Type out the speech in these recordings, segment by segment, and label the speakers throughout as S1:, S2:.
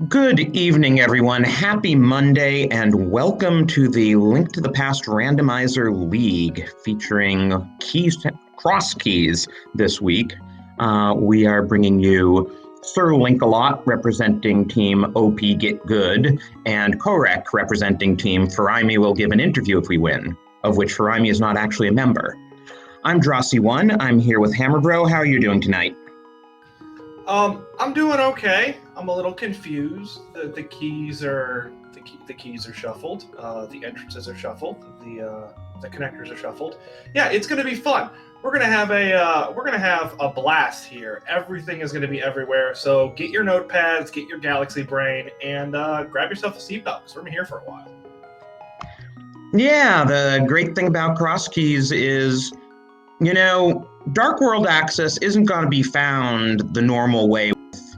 S1: Good evening, everyone. Happy Monday, and welcome to the Link to the Past Randomizer League featuring cross keys this week. We are bringing you SirLinkalot representing Team OP Get Good, and Kohrek representing Team Faraimi will give an interview if we win, of which Faraimi is not actually a member. I'm Drosy1. I'm here with Hammerbro. How are you doing tonight?
S2: I'm doing okay. I'm a little confused. The keys are shuffled. The entrances are shuffled. The connectors are shuffled. Yeah, it's gonna be fun. We're gonna have a blast here. Everything is gonna be everywhere. So get your notepads, get your Galaxy Brain, and grab yourself a seatbelt because we're gonna be here for a while.
S1: Yeah, the great thing about cross keys is, Dark World access isn't going to be found the normal way with,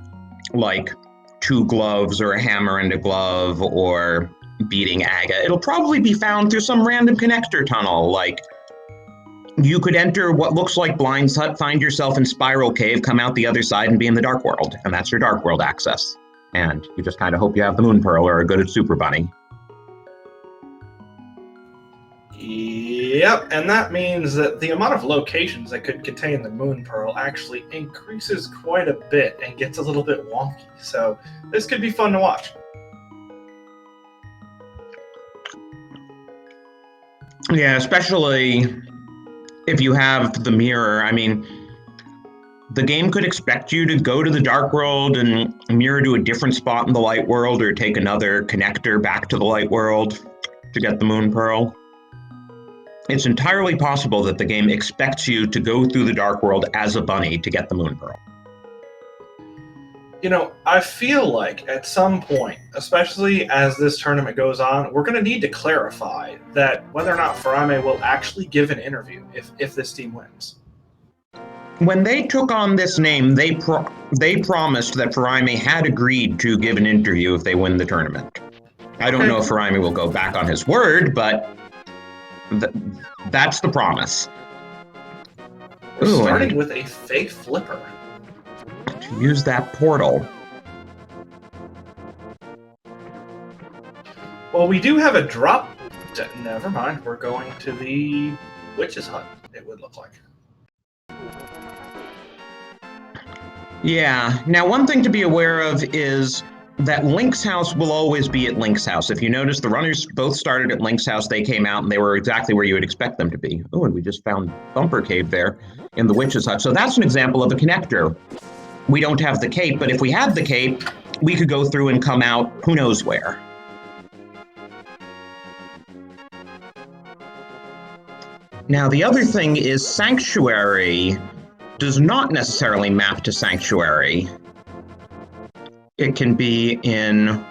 S1: like, two gloves or a hammer and a glove or beating Aga. It'll probably be found through some random connector tunnel. Like, you could enter what looks like Blind's Hut, find yourself in Spiral Cave, come out the other side, and be in the Dark World. And that's your Dark World access. And you just kind of hope you have the Moon Pearl or a good Super Bunny.
S2: Yep, and that means that the amount of locations that could contain the Moon Pearl actually increases quite a bit and gets a little bit wonky. So this could be fun to watch.
S1: Yeah, especially if you have the mirror. I mean, the game could expect you to go to the Dark World and mirror to a different spot in the Light World or take another connector back to the Light World to get the Moon Pearl. It's entirely possible that the game expects you to go through the Dark World as a bunny to get the Moon Pearl.
S2: I feel like at some point, especially as this tournament goes on, we're going to need to clarify that whether or not Faraimi will actually give an interview if this team wins.
S1: When they took on this name, they promised that Faraimi had agreed to give an interview if they win the tournament. I don't know if Faraimi will go back on his word, but that's the promise.
S2: We're starting with a fake flipper.
S1: To use that portal.
S2: Well, we do have a drop. Never mind. We're going to the witch's hut, it would look like.
S1: Yeah. Now, one thing to be aware of is that Link's house will always be at Link's house. If you notice, the runners both started at Link's house. They came out and they were exactly where you would expect them to be. Oh, and we just found Bumper Cave there in the witch's hut. So that's an example of a connector. We don't have the cape, but if we had the cape, we could go through and come out who knows where. Now, the other thing is Sanctuary does not necessarily map to Sanctuary. It can be in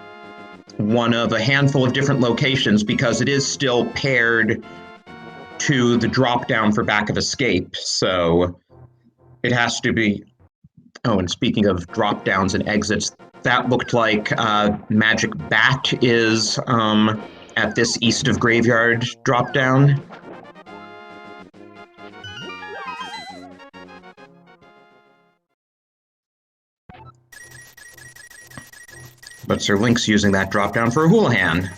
S1: one of a handful of different locations because it is still paired to the drop down for Back of Escape. So it has to be. Oh, and speaking of drop downs and exits, that looked like Magic Bat is at this East of Graveyard drop down. But Sir Link's using that drop-down for a Houlihan.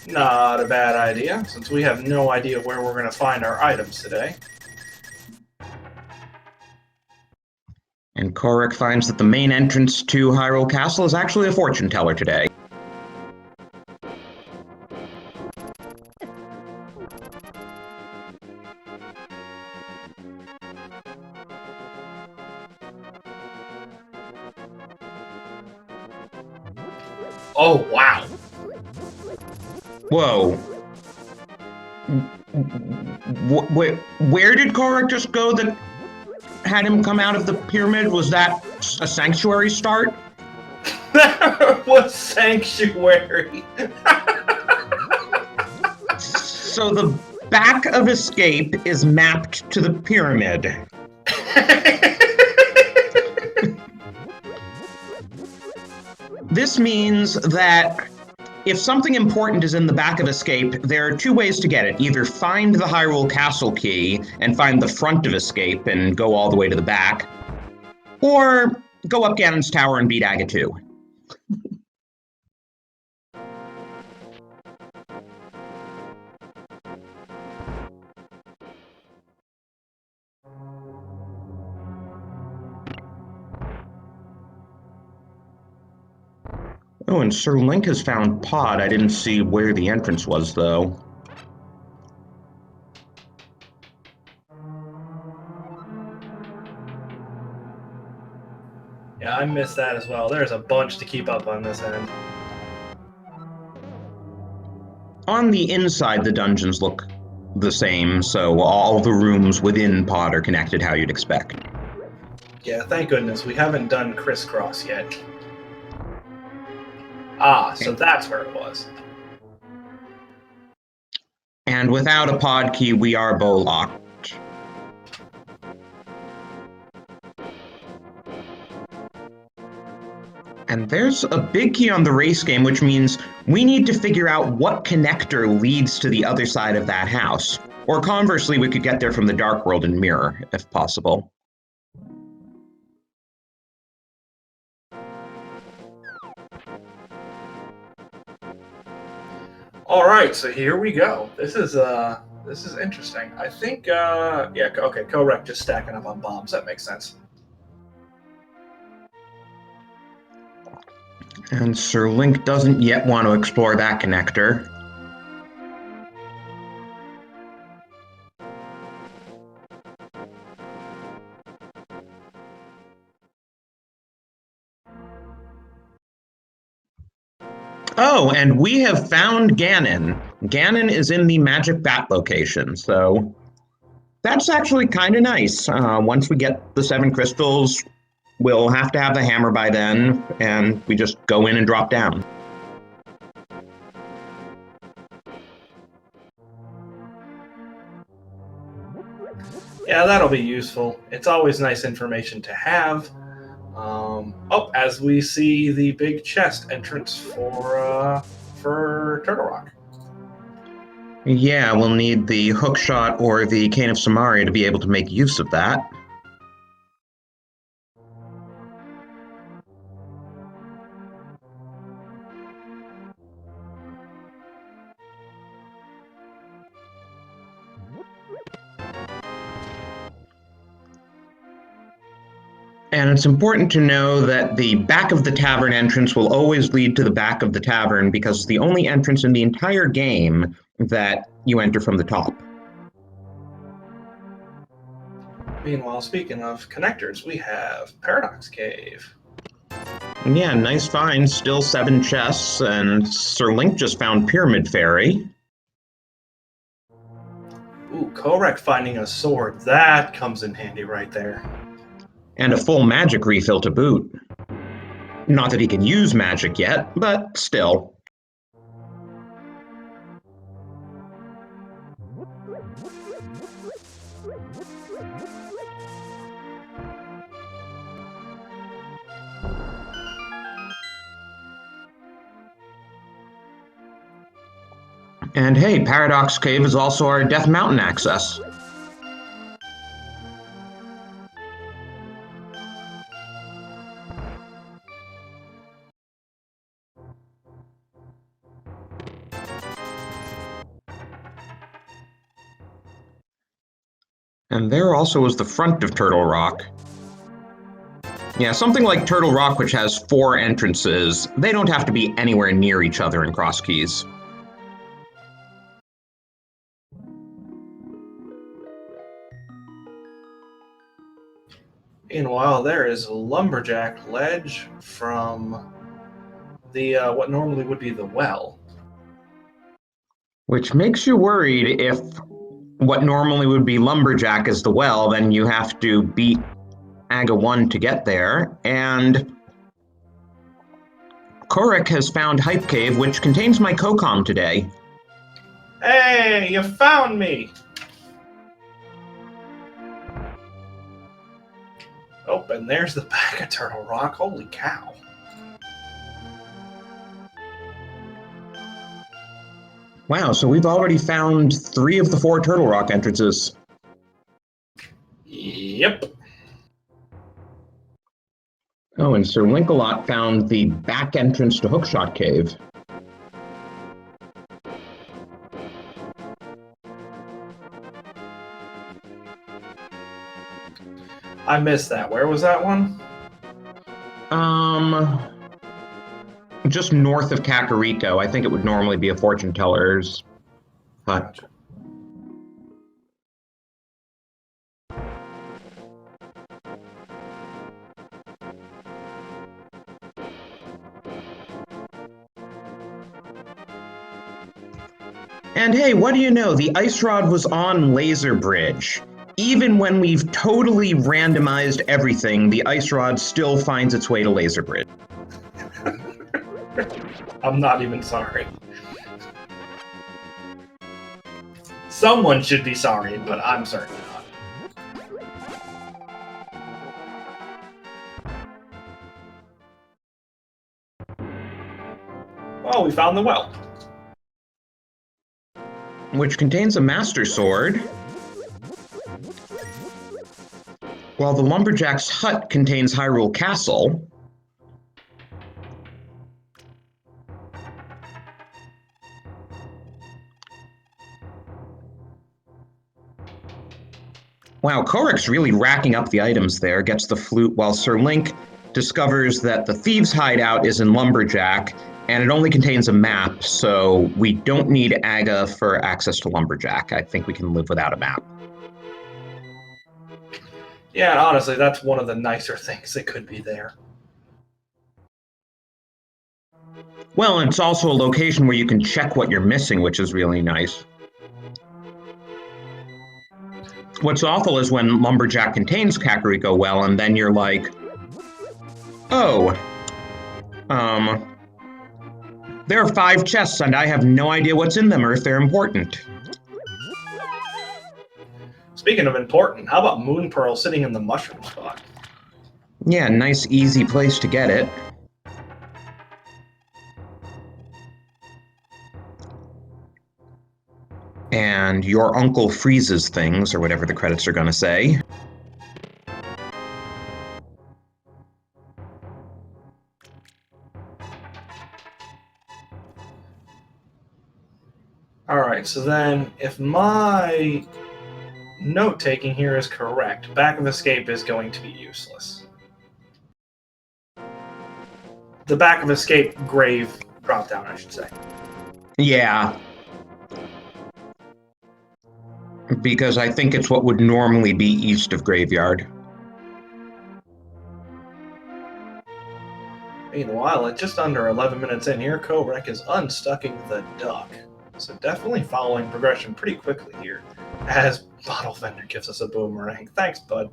S2: Not a bad idea, since we have no idea where we're going to find our items today.
S1: And Kohrek finds that the main entrance to Hyrule Castle is actually a fortune teller today.
S2: Oh, wow.
S1: Whoa. Where did Kohrek just go that had him come out of the pyramid? Was that a Sanctuary start?
S2: That was Sanctuary.
S1: So the Back of Escape is mapped to the pyramid. This means that if something important is in the Back of Escape, there are two ways to get it. Either find the Hyrule Castle key and find the front of Escape and go all the way to the back, or go up Ganon's Tower and beat Aga 2. Oh, and Sir Link has found Pod. I didn't see where the entrance was, though.
S2: Yeah, I missed that as well. There's a bunch to keep up on this end.
S1: On the inside, the dungeons look the same, so all the rooms within Pod are connected how you'd expect.
S2: Yeah, thank goodness. We haven't done crisscross yet. Ah, so that's where it was.
S1: And without a Pod key, we are bow locked. And there's a big key on the race game, which means we need to figure out what connector leads to the other side of that house. Or conversely, we could get there from the Dark World and Mirror, if possible.
S2: All right, so here we go. This is interesting. I think yeah, okay, Kohrek just stacking up on bombs. That makes sense.
S1: And Sir Link doesn't yet want to explore that connector. Oh, and we have found Ganon. Ganon is in the magic bat location, so that's actually kind of nice. Once we get the 7 crystals, we'll have to have the hammer by then, and we just go in and drop down.
S2: Yeah, that'll be useful. It's always nice information to have. As we see the big chest entrance for Turtle Rock.
S1: Yeah, we'll need the hook shot or the Cane of Samaria to be able to make use of that. And it's important to know that the back of the tavern entrance will always lead to the back of the tavern because it's the only entrance in the entire game that you enter from the top.
S2: Meanwhile, speaking of connectors, we have Paradox Cave.
S1: Yeah, nice find. Still 7 chests, and Sir Link just found Pyramid Fairy.
S2: Ooh, Kohrek finding a sword. That comes in handy right there.
S1: And a full magic refill to boot. Not that he can use magic yet, but still. And hey, Paradox Cave is also our Death Mountain access. And there also is the front of Turtle Rock. Yeah, something like Turtle Rock, which has 4 entrances, they don't have to be anywhere near each other in Cross Keys.
S2: Meanwhile, there is a lumberjack ledge from the what normally would be the well.
S1: Which makes you worried if what normally would be Lumberjack is the well, then you have to beat Aga 1 to get there. And Kohrek has found Hype Cave, which contains my Kokom today.
S2: Hey, you found me! Oh, and there's the back of Turtle Rock. Holy cow.
S1: Wow, so we've already found 3 of the 4 Turtle Rock entrances.
S2: Yep.
S1: Oh, and SirLinkalot found the back entrance to Hookshot Cave.
S2: I missed that. Where was that one?
S1: Just north of Kakariko. I think it would normally be a fortune teller's hut.
S2: Gotcha.
S1: And hey, what do you know? The ice rod was on Laser Bridge. Even when we've totally randomized everything, the ice rod still finds its way to Laser Bridge.
S2: I'm not even sorry. Someone should be sorry, but I'm certainly not. Well, we found the well.
S1: Which contains a Master Sword, while the Lumberjack's hut contains Hyrule Castle. Wow, Kohrek's really racking up the items there, gets the flute, while Sir Link discovers that the thieves' hideout is in Lumberjack, and it only contains a map, so we don't need Aga for access to Lumberjack. I think we can live without a map.
S2: Yeah, and honestly, that's one of the nicer things that could be there.
S1: Well, and it's also a location where you can check what you're missing, which is really nice. What's awful is when Lumberjack contains Kakariko Well, and then you're like, oh, there are 5 chests, and I have no idea what's in them or if they're important.
S2: Speaking of important, how about Moon Pearl sitting in the mushroom spot?
S1: Yeah, nice, easy place to get it. And your uncle freezes things, or whatever the credits are going to say.
S2: Alright, so then, if my note-taking here is correct, Back of Escape is going to be useless. The Back of Escape grave drop-down, I should say.
S1: Yeah. Because I think it's what would normally be east of Graveyard.
S2: Meanwhile, at just under 11 minutes in here, Kohrek is unstucking the duck. So definitely following progression pretty quickly here, as Bottle Vendor gives us a boomerang. Thanks, bud.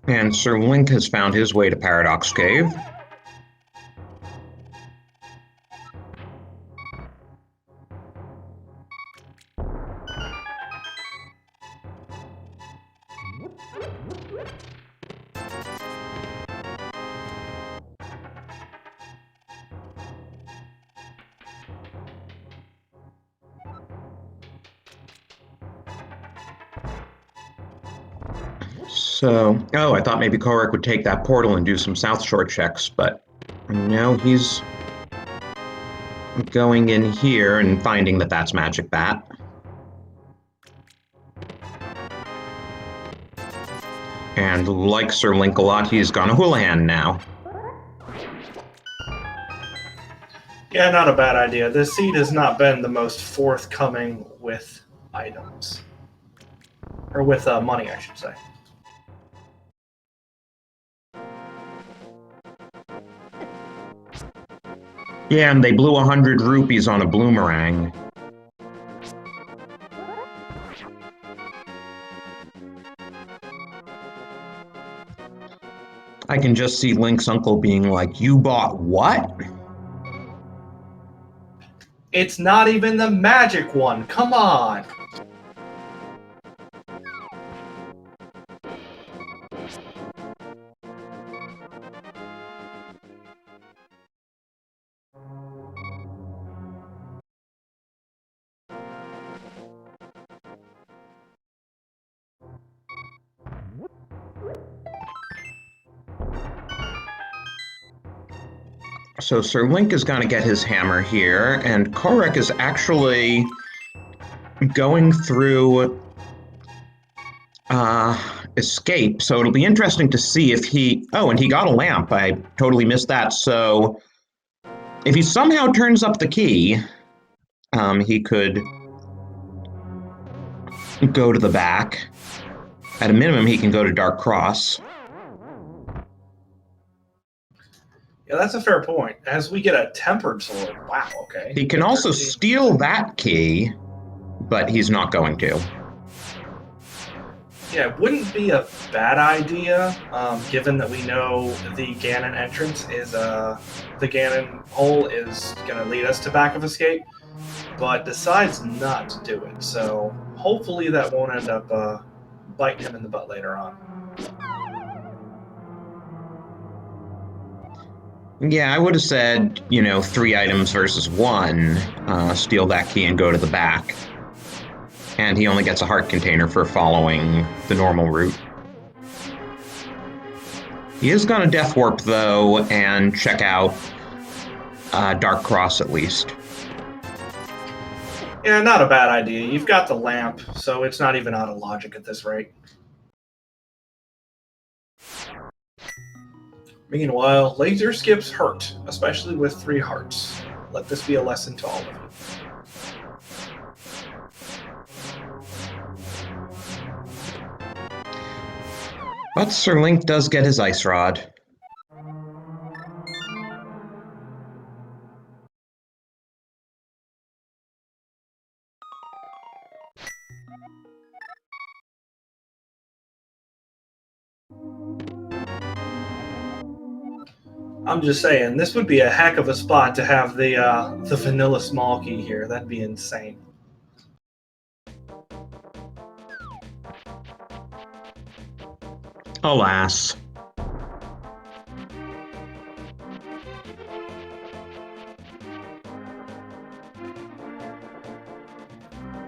S1: And Sir Link has found his way to Paradox Cave. So, oh, I thought maybe Kohrek would take that portal and do some South Shore checks, but no, he's going in here and finding that that's Magic Bat. And like SirLinkalot, he's gone a Houlihan now.
S2: Yeah, not a bad idea. This seed has not been the most forthcoming with items. Or with money, I should say.
S1: Yeah, and they blew 100 rupees on a bloomerang. I can just see Link's uncle being like, "You bought what?"
S2: It's not even the magic one. Come on.
S1: So Sir Link is going to get his hammer here, and Kohrek is actually going through escape. So it'll be interesting to see if he... Oh, and he got a lamp. I totally missed that. So if he somehow turns up the key, he could go to the back. At a minimum, he can go to Dark Cross.
S2: Yeah, that's a fair point. As we get a tempered sword, wow, okay.
S1: He can also steal that key, but he's not going to.
S2: Yeah, it wouldn't be a bad idea, given that we know the Ganon entrance is, the Ganon hole is going to lead us to back of escape, but decides not to do it. So hopefully that won't end up biting him in the butt later on.
S1: Yeah, I would have said, 3 items versus 1, steal that key and go to the back. And he only gets a heart container for following the normal route. He is going to Death Warp, though, and check out Dark Cross at least.
S2: Yeah, not a bad idea. You've got the lamp, so it's not even out of logic at this rate. Meanwhile, laser skips hurt, especially with 3 hearts. Let this be a lesson to all of you.
S1: But Sir Link does get his Ice Rod.
S2: I'm just saying, this would be a heck of a spot to have the vanilla small key here. That'd be insane.
S1: Alas.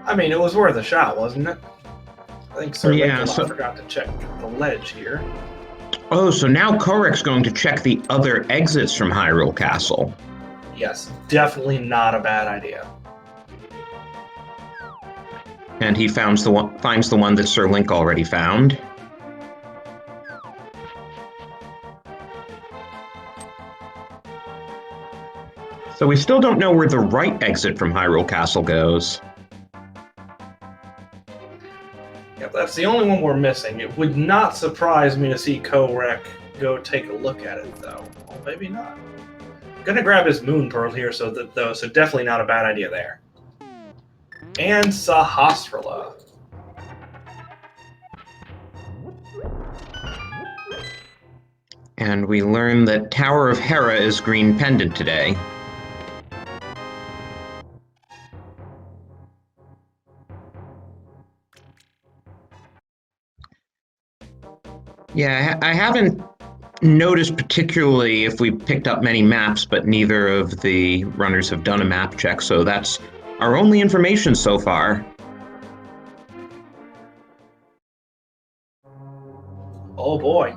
S2: I mean, it was worth a shot, wasn't it? I think SirLinkalot
S1: Yeah,
S2: forgot to check the ledge here.
S1: Oh, so now Kohrek's going to check the other exits from Hyrule Castle.
S2: Yes, definitely not a bad idea.
S1: And he finds the one that Sir Link already found. So we still don't know where the right exit from Hyrule Castle goes.
S2: Yep, that's the only one we're missing. It would not surprise me to see Kohrek go take a look at it, though. Well, maybe not. I'm gonna grab his Moon Pearl here, so definitely not a bad idea there. And Sahasrara.
S1: And we learn that Tower of Hera is green pendant today. Yeah, I haven't noticed particularly if we picked up many maps, but neither of the runners have done a map check, so that's our only information so far.
S2: Oh boy.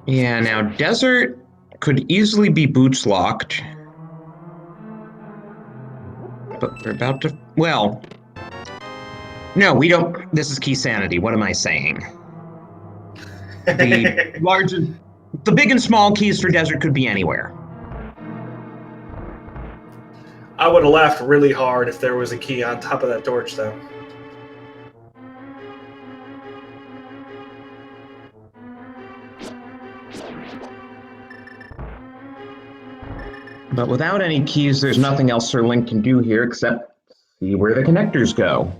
S1: Yeah, now Desert could easily be boots locked. But we're about to... Well... No, we don't... This is Key Sanity. What am I saying? The large... The big and small keys for Desert could be anywhere.
S2: I would have laughed really hard if there was a key on top of that torch, though.
S1: But without any keys, there's nothing else Sir Link can do here except see where the connectors go.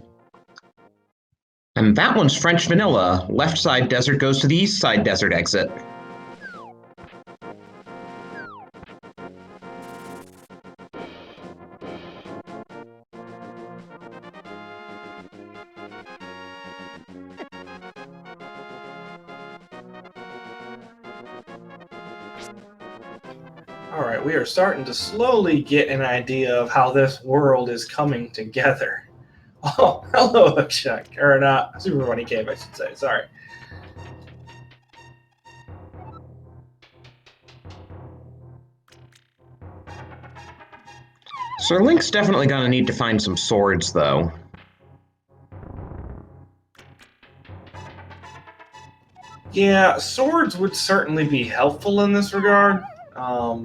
S1: And that one's French vanilla. Left side desert goes to the east side desert exit.
S2: Alright, we are starting to slowly get an idea of how this world is coming together. Oh, hello, Chuck. Or not, Super Bunny Cave, I should say. Sorry.
S1: Sir Link's definitely gonna need to find some swords, though.
S2: Yeah, swords would certainly be helpful in this regard. I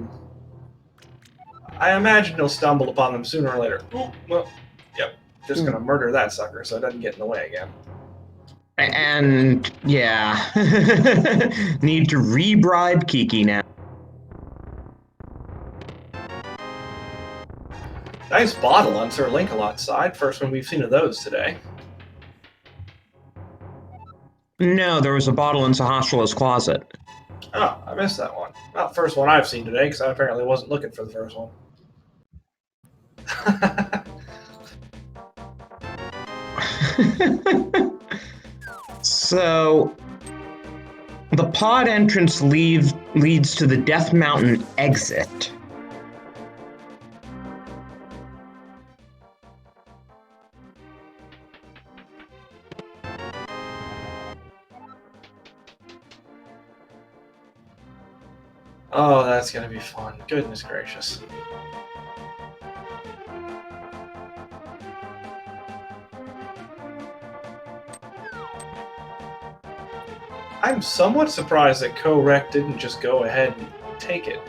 S2: imagine he'll stumble upon them sooner or later. Ooh, well, yep. Just gonna murder that sucker so it doesn't get in the way again.
S1: And, yeah. Need to re-bribe Kiki now.
S2: Nice bottle on SirLinkalot's side. First one we've seen of those today.
S1: No, there was a bottle in Sahasrala's closet.
S2: Oh, I missed that one. Not the first one I've seen today, because I apparently wasn't looking for the first one.
S1: So, the pod entrance leads to the Death Mountain exit.
S2: Oh, that's gonna be fun. Goodness gracious. I'm somewhat surprised that Kohrek didn't just go ahead and take it.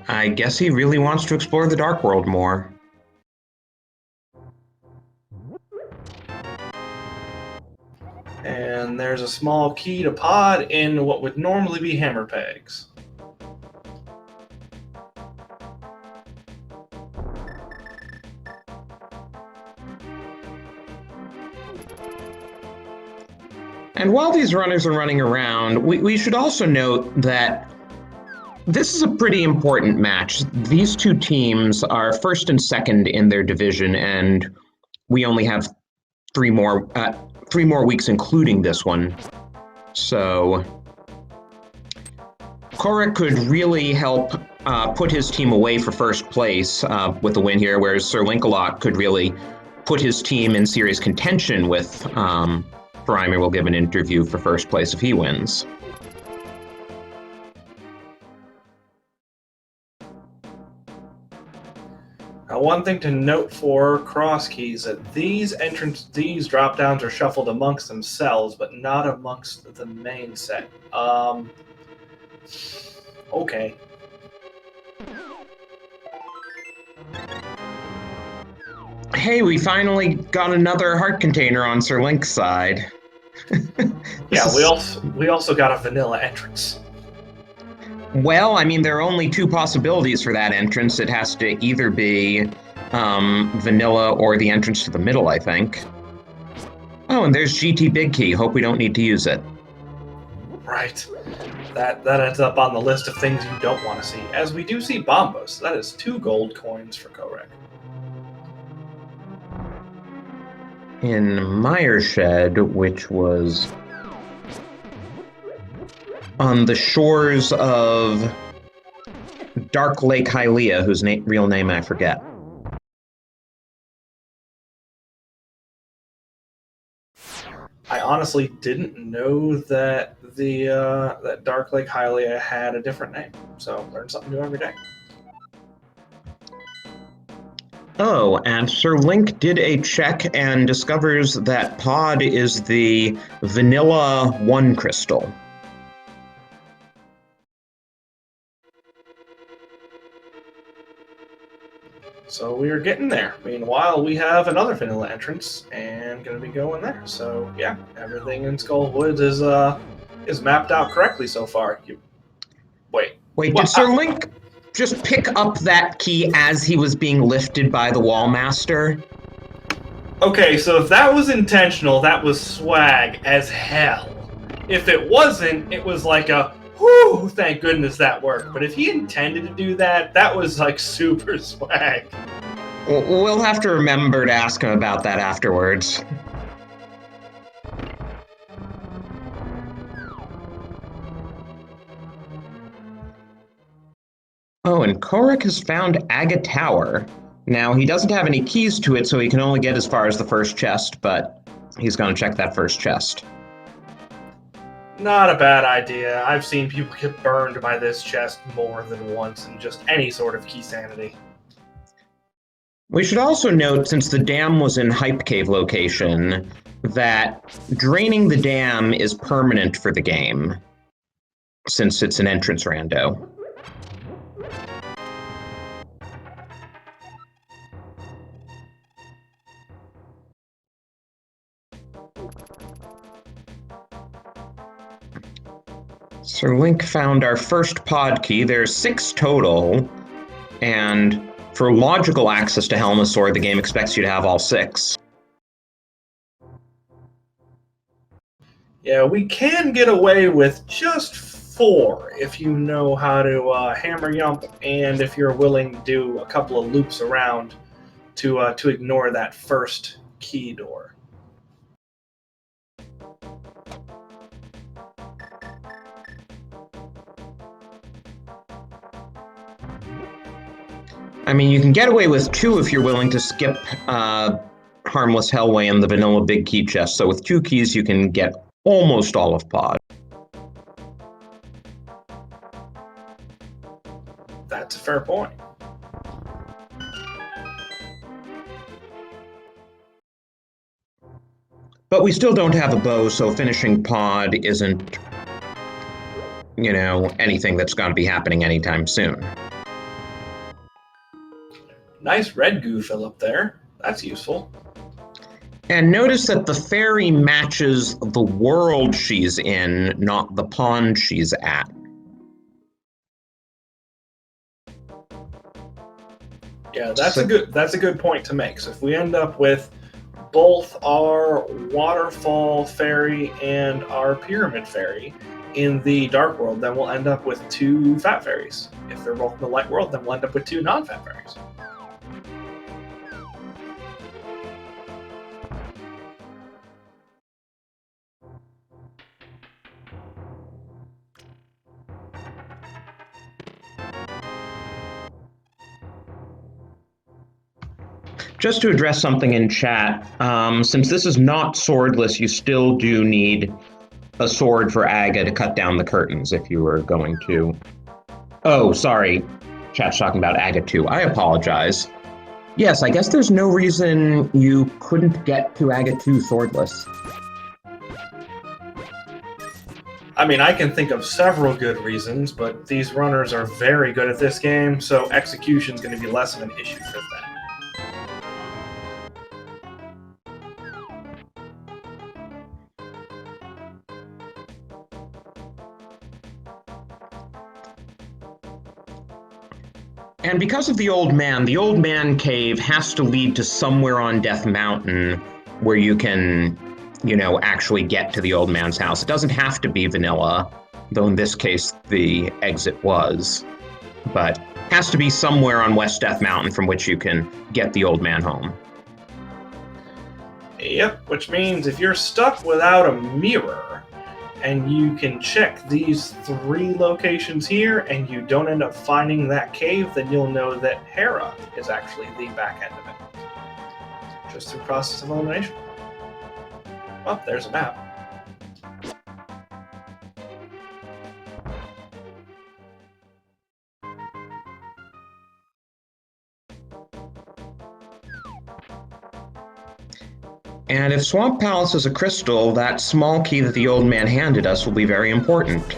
S1: I guess he really wants to explore the Dark World more.
S2: And there's a small key to pod in what would normally be hammer pegs.
S1: And while these runners are running around, we should also note that this is a pretty important match. These two teams are first and second in their division, and we only have three more weeks, including this one. So Kohrek could really help put his team away for first place with the win here, whereas SirLinkalot could really put his team in serious contention with Brimer will give an interview for first place if he wins.
S2: Now, one thing to note for cross keys that these drop downs are shuffled amongst themselves, but not amongst the main set. Okay.
S1: Hey, we finally got another heart container on Sir Link's side.
S2: Yeah, we also got a vanilla entrance.
S1: Well, I mean, there are only two possibilities for that entrance. It has to either be vanilla or the entrance to the middle, I think. Oh, and there's GT Big Key. Hope we don't need to use it.
S2: Right. That ends up on the list of things you don't want to see. As we do see Bombos. That is 2 gold coins for Kohrek.
S1: In Myershed, which was on the shores of Dark Lake Hylia, whose real name I forget.
S2: I honestly didn't know that that Dark Lake Hylia had a different name. So learn something new every day.
S1: Oh, and Sir Link did a check and discovers that Pod is the Vanilla 1 crystal.
S2: So we are getting there. Meanwhile, we have another vanilla entrance and going to be going there. So yeah, everything in Skull Woods is mapped out correctly so far. Wait,
S1: did Sir Link just pick up that key as he was being lifted by the Wallmaster?
S2: Okay, so if that was intentional, that was swag as hell. If it wasn't, it was like a whew, thank goodness that worked. But if he intended to do that, that was like super swag.
S1: We'll have to remember to ask him about that afterwards. Oh, and Kohrek has found Agate Tower. Now, he doesn't have any keys to it, so he can only get as far as the first chest, but he's going to check that first chest.
S2: Not a bad idea. I've seen people get burned by this chest more than once in just any sort of key sanity.
S1: We should also note, since the dam was in Hype Cave location, that draining the dam is permanent for the game, since it's an entrance rando. Sir Link found our first pod key. There's 6 total, and for logical access to Helmasaur, the game expects you to have all 6.
S2: Yeah, we can get away with just 4 if you know how to hammer yump, and if you're willing to do a couple of loops around to ignore that first key door.
S1: I mean, you can get away with 2 if you're willing to skip Harmless Hellway and the vanilla big key chest. So with 2 keys, you can get almost all of pod.
S2: That's a fair point.
S1: But we still don't have a bow, so finishing pod isn't, anything that's going to be happening anytime soon.
S2: Nice red goo fill up there. That's useful.
S1: And notice that the fairy matches the world she's in, not the pond she's at.
S2: Yeah, that's a good point to make. So if we end up with both our waterfall fairy and our pyramid fairy in the dark world, then we'll end up with 2 fat fairies. If they're both in the light world, then we'll end up with 2 non-fat fairies.
S1: Just to address something in chat, since this is not swordless, you still do need a sword for Aga to cut down the curtains if you were going to. Oh, sorry. Chat's talking about Aga 2. I apologize. Yes, I guess there's no reason you couldn't get to Aga 2 swordless.
S2: I mean, I can think of several good reasons, but these runners are very good at this game, so execution's going to be less of an issue for them.
S1: And because of the old man cave has to lead to somewhere on Death Mountain where you can, actually get to the old man's house. It doesn't have to be vanilla, though in this case the exit was, but has to be somewhere on West Death Mountain from which you can get the old man home.
S2: Yep, which means if you're stuck without a mirror, and you can check these 3 locations here, and you don't end up finding that cave, then you'll know that Hera is actually the back end of it. Just through process of elimination. Oh, there's a map.
S1: And if Swamp Palace is a crystal, that small key that the old man handed us will be very important.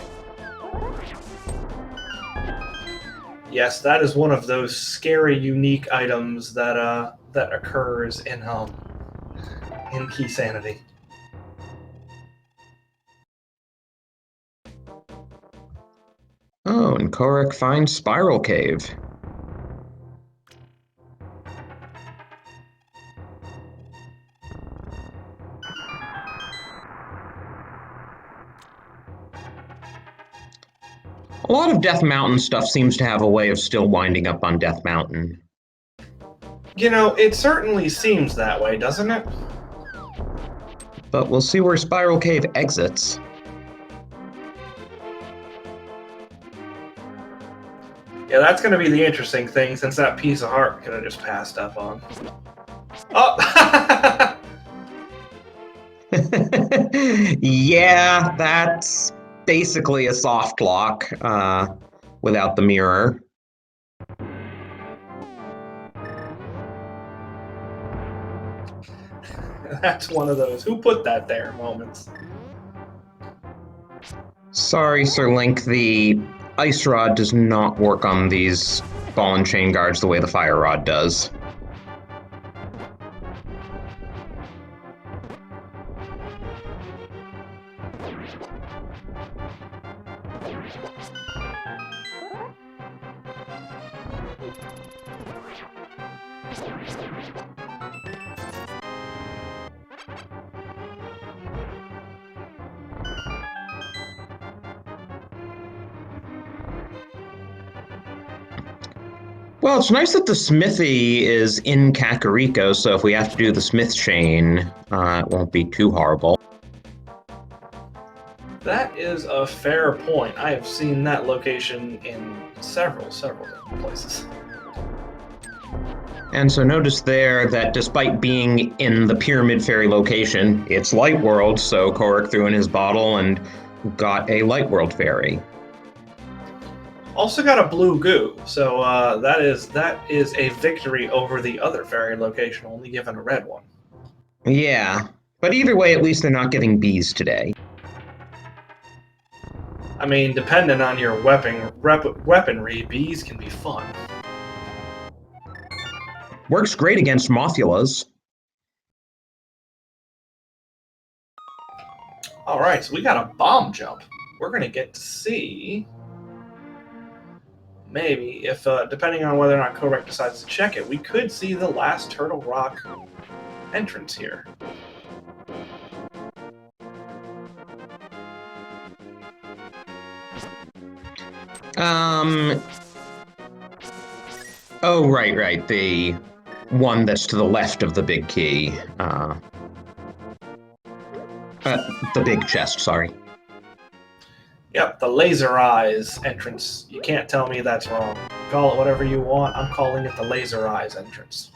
S2: Yes, that is one of those scary, unique items that occurs in Key Sanity.
S1: Oh, and Kohrek finds Spiral Cave. A lot of Death Mountain stuff seems to have a way of still winding up on Death Mountain.
S2: It certainly seems that way, doesn't it?
S1: But we'll see where Spiral Cave exits.
S2: Yeah, that's going to be the interesting thing, since that piece of heart could have just passed up on. Oh!
S1: Yeah, that's basically a soft lock without the mirror.
S2: That's one of those "who put that there" moments.
S1: Sorry, Sir Link, the ice rod does not work on these ball and chain guards the way the fire rod does. Well, it's nice that the smithy is in Kakariko, so if we have to do the smith chain, it won't be too horrible.
S2: That is a fair point. I have seen that location in several different places.
S1: And so notice there that despite being in the Pyramid Fairy location, it's Light World, so Kohrek threw in his bottle and got a Light World Fairy.
S2: Also got a blue goo, so that is a victory over the other fairy location, only given a red one.
S1: Yeah, but either way, at least they're not getting bees today.
S2: I mean, depending on your weaponry, bees can be fun.
S1: Works great against Mothulas.
S2: Alright, so we got a bomb jump. We're going to get to see... maybe, if depending on whether or not Kohrek decides to check it, we could see the last Turtle Rock entrance here.
S1: Oh, right. The one that's to the left of the big key. The big chest, sorry.
S2: Yep, the Laser Eyes entrance. You can't tell me that's wrong. Call it whatever you want. I'm calling it the Laser Eyes entrance.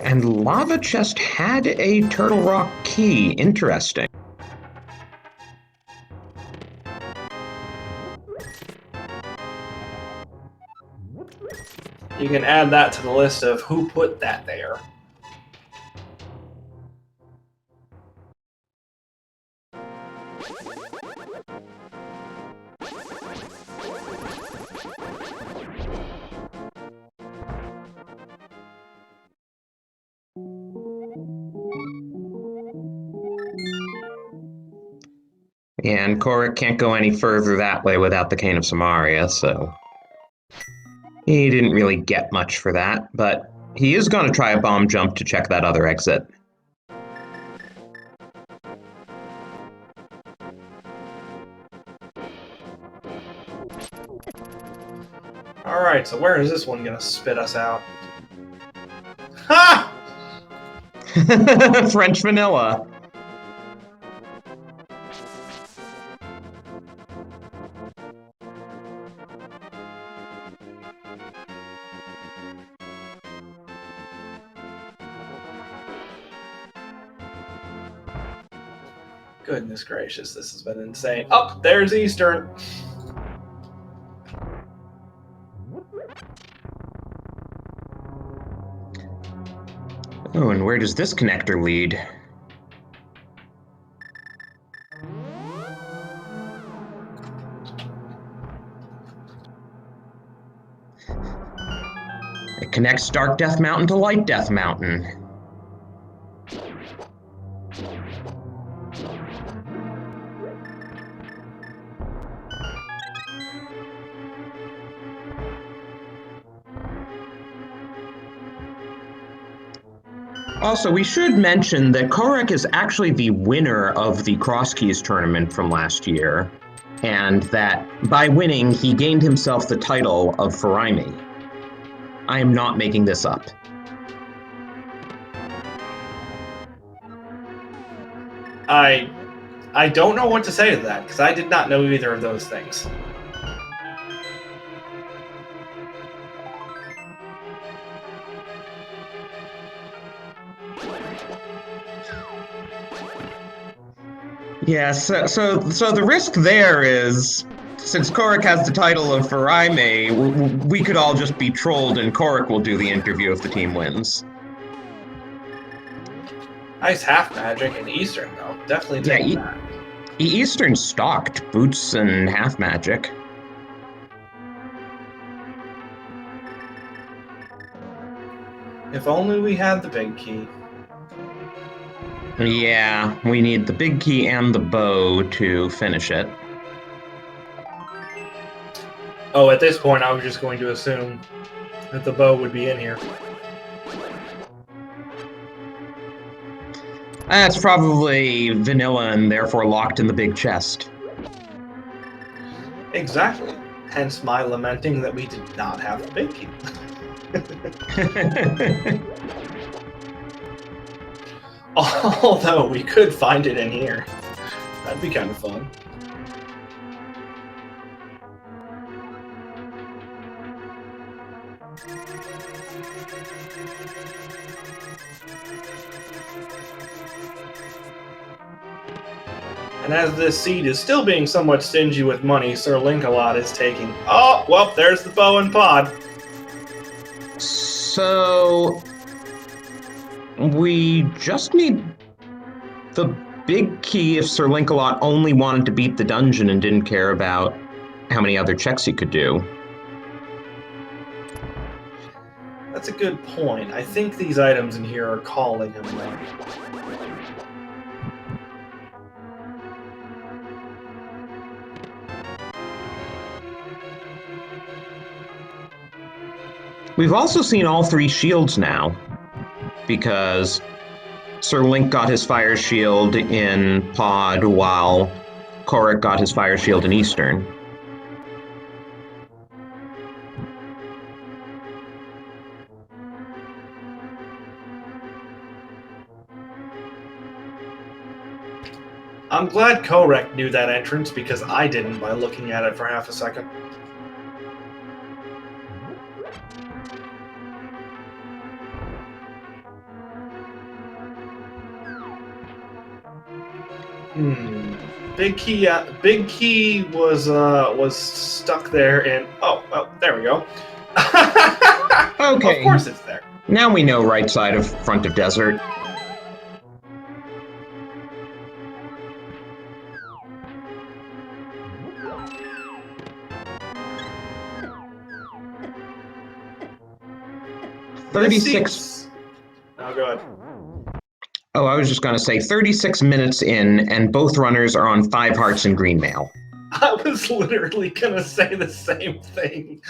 S1: And Lava Chest had a Turtle Rock key. Interesting.
S2: You can add that to the list of who put that there.
S1: And Kohrek can't go any further that way without the Cane of Samaria, so he didn't really get much for that, but he is going to try a bomb jump to check that other exit.
S2: Alright, so where is this one going to spit us out? Ha!
S1: French vanilla.
S2: Goodness gracious, this has been insane. Oh, there's Eastern.
S1: Oh, and where does this connector lead? It connects Dark Death Mountain to Light Death Mountain. Also, we should mention that Kohrek is actually the winner of the Cross Keys tournament from last year, and that by winning, he gained himself the title of Faraimi. I am not making this up.
S2: I don't know what to say to that, because I did not know either of those things.
S1: Yeah, so the risk there is, since Kohrek has the title of Faraime, we could all just be trolled and Kohrek will do the interview if the team wins.
S2: Nice half magic in Eastern, though. Definitely
S1: Yeah,
S2: take that.
S1: Eastern stocked boots and half magic.
S2: If only we had the big key.
S1: Yeah, we need the big key and the bow to finish it.
S2: Oh, at this point, I was just going to assume that the bow would be in here.
S1: That's probably vanilla and therefore locked in the big chest.
S2: Exactly. Hence my lamenting that we did not have the big key. Although we could find it in here. That'd be kind of fun. And as this seed is still being somewhat stingy with money, SirLinkalot is taking... Oh, well, there's the bow and pod.
S1: So we just need the big key if SirLinkalot only wanted to beat the dungeon and didn't care about how many other checks he could do.
S2: That's a good point. I think these items in here are calling him more.
S1: We've also seen all three shields now, because Sir Link got his fire shield in Pod while Kohrek got his fire shield in Eastern.
S2: I'm glad Kohrek knew that entrance because I didn't by looking at it for half a second. Big key was stuck there, and oh, there we go.
S1: Okay.
S2: Of course, it's there.
S1: Now we know right side of front of desert. $36.
S2: Oh, go ahead.
S1: Oh, I was just going to say 36 minutes in, and both runners are on 5 hearts and green mail.
S2: I was literally going to say the same thing.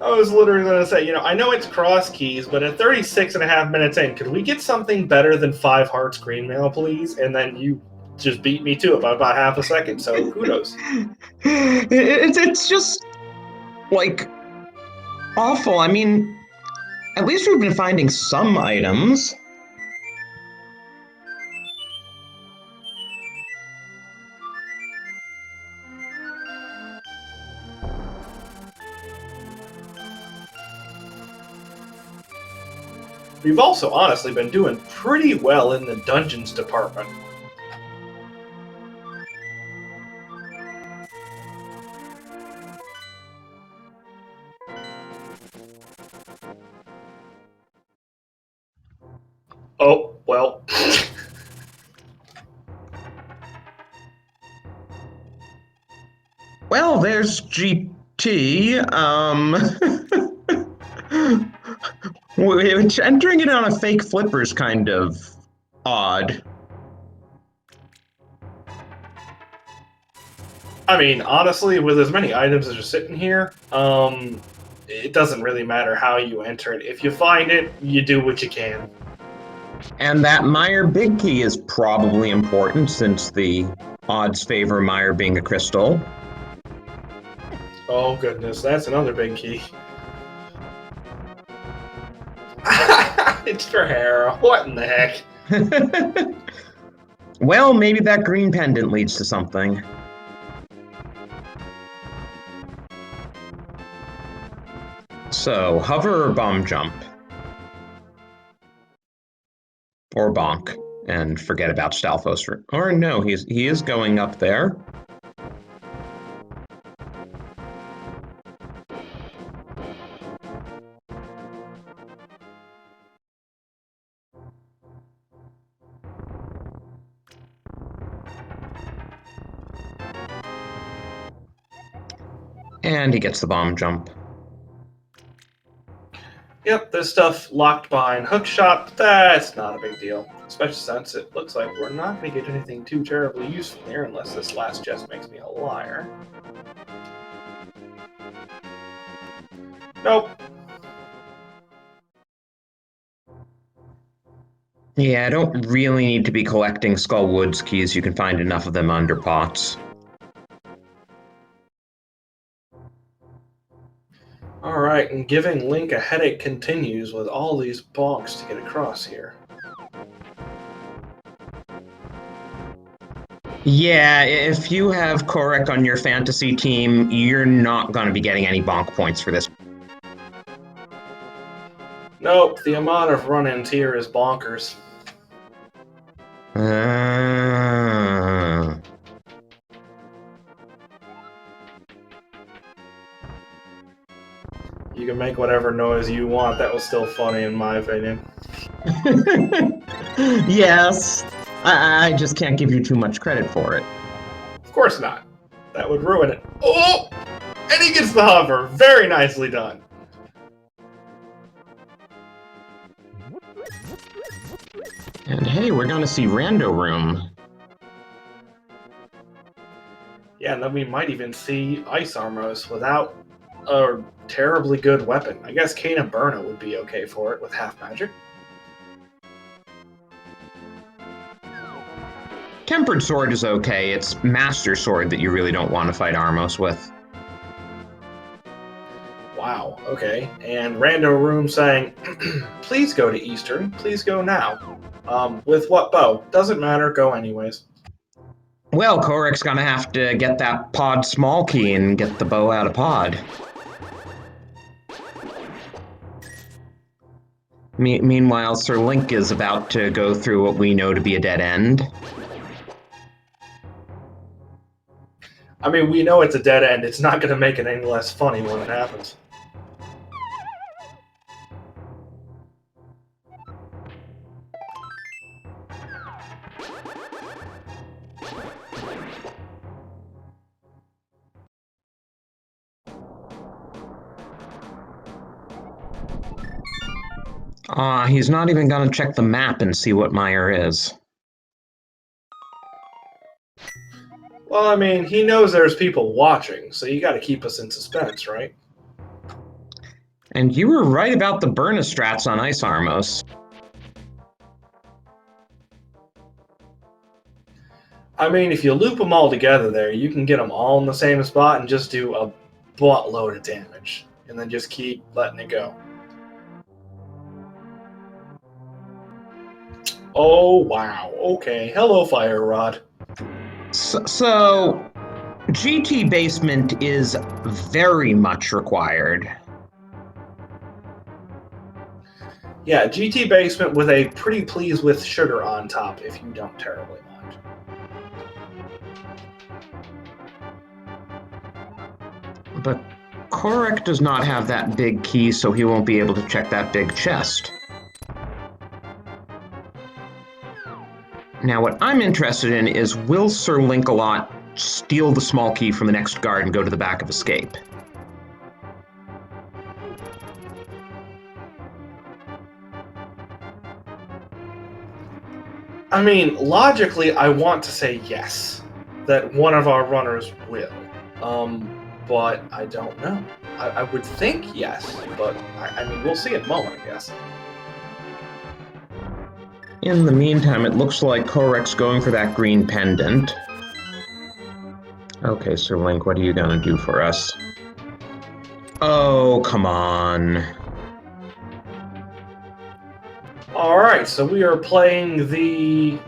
S2: I was literally going to say, I know it's cross keys, but at 36 and a half minutes in, could we get something better than 5 hearts green mail, please? And then you just beat me to it by about half a second, so kudos.
S1: It's just, like, awful. I mean, at least we've been finding some items.
S2: We've also honestly been doing pretty well in the dungeons department. Oh, well.
S1: Well, there's GT. Which entering it on a fake flipper is kind of odd.
S2: I mean, honestly, with as many items as are sitting here, it doesn't really matter how you enter it. If you find it, you do what you can.
S1: And that Meyer big key is probably important since the odds favor Meyer being a crystal.
S2: Oh goodness, that's another big key. It's for Hera. What in the heck?
S1: Well, maybe that green pendant leads to something. So, hover or bomb jump? Or bonk and forget about Stalfos. Or no, he is going up there. And he gets the bomb jump.
S2: Yep, this stuff locked behind hookshot, but that's not a big deal. Especially since it looks like we're not going to get anything too terribly useful here unless this last chest makes me a liar. Nope.
S1: Yeah, I don't really need to be collecting Skull Woods keys. You can find enough of them under pots.
S2: Alright, and giving Link a headache continues with all these bonks to get across here.
S1: Yeah, if you have Kohrek on your fantasy team, you're not going to be getting any bonk points for this.
S2: Nope, the amount of run-ins here is bonkers. You can make whatever noise you want. That was still funny in my opinion.
S1: Yes, I just can't give you too much credit for it.
S2: Of course not. That would ruin it. Oh! And he gets the hover. Very nicely done.
S1: And hey, we're going to see Rando Room.
S2: Yeah, and then we might even see Ice Armos without a terribly good weapon. I guess Kana Burna would be okay for it with half magic.
S1: Tempered Sword is okay. It's Master Sword that you really don't want to fight Armos with.
S2: Wow, okay. And Rando Room saying, please go to Eastern. Please go now. With what bow? Doesn't matter. Go anyways.
S1: Well, Kohrek's gonna have to get that pod small key and get the bow out of pod. Meanwhile, Sir Link is about to go through what we know to be a dead end.
S2: I mean, we know it's a dead end. It's not going to make it any less funny when it happens.
S1: He's not even gonna check the map and see what Meyer is.
S2: Well, I mean, he knows there's people watching, so you got to keep us in suspense, right?
S1: And you were right about the Burna strats on Ice Armos.
S2: I mean, if you loop them all together there, you can get them all in the same spot and just do a buttload of damage. And then just keep letting it go. Oh, wow. Okay. Hello, Fire Rod.
S1: So, GT Basement is very much required.
S2: Yeah, GT Basement with a pretty pleased with sugar on top, if you don't terribly mind.
S1: But Kohrek does not have that big key, so he won't be able to check that big chest. Now, what I'm interested in is, will SirLinkalot steal the small key from the next guard and go to the back of Escape?
S2: I mean, logically, I want to say yes, that one of our runners will. But I don't know. I would think yes, but I mean, we'll see in a moment, I guess.
S1: In the meantime, it looks like Kohrek's going for that green pendant. Okay, Sir Link, what are you gonna do for us? Oh, come on.
S2: Alright, so we are playing the,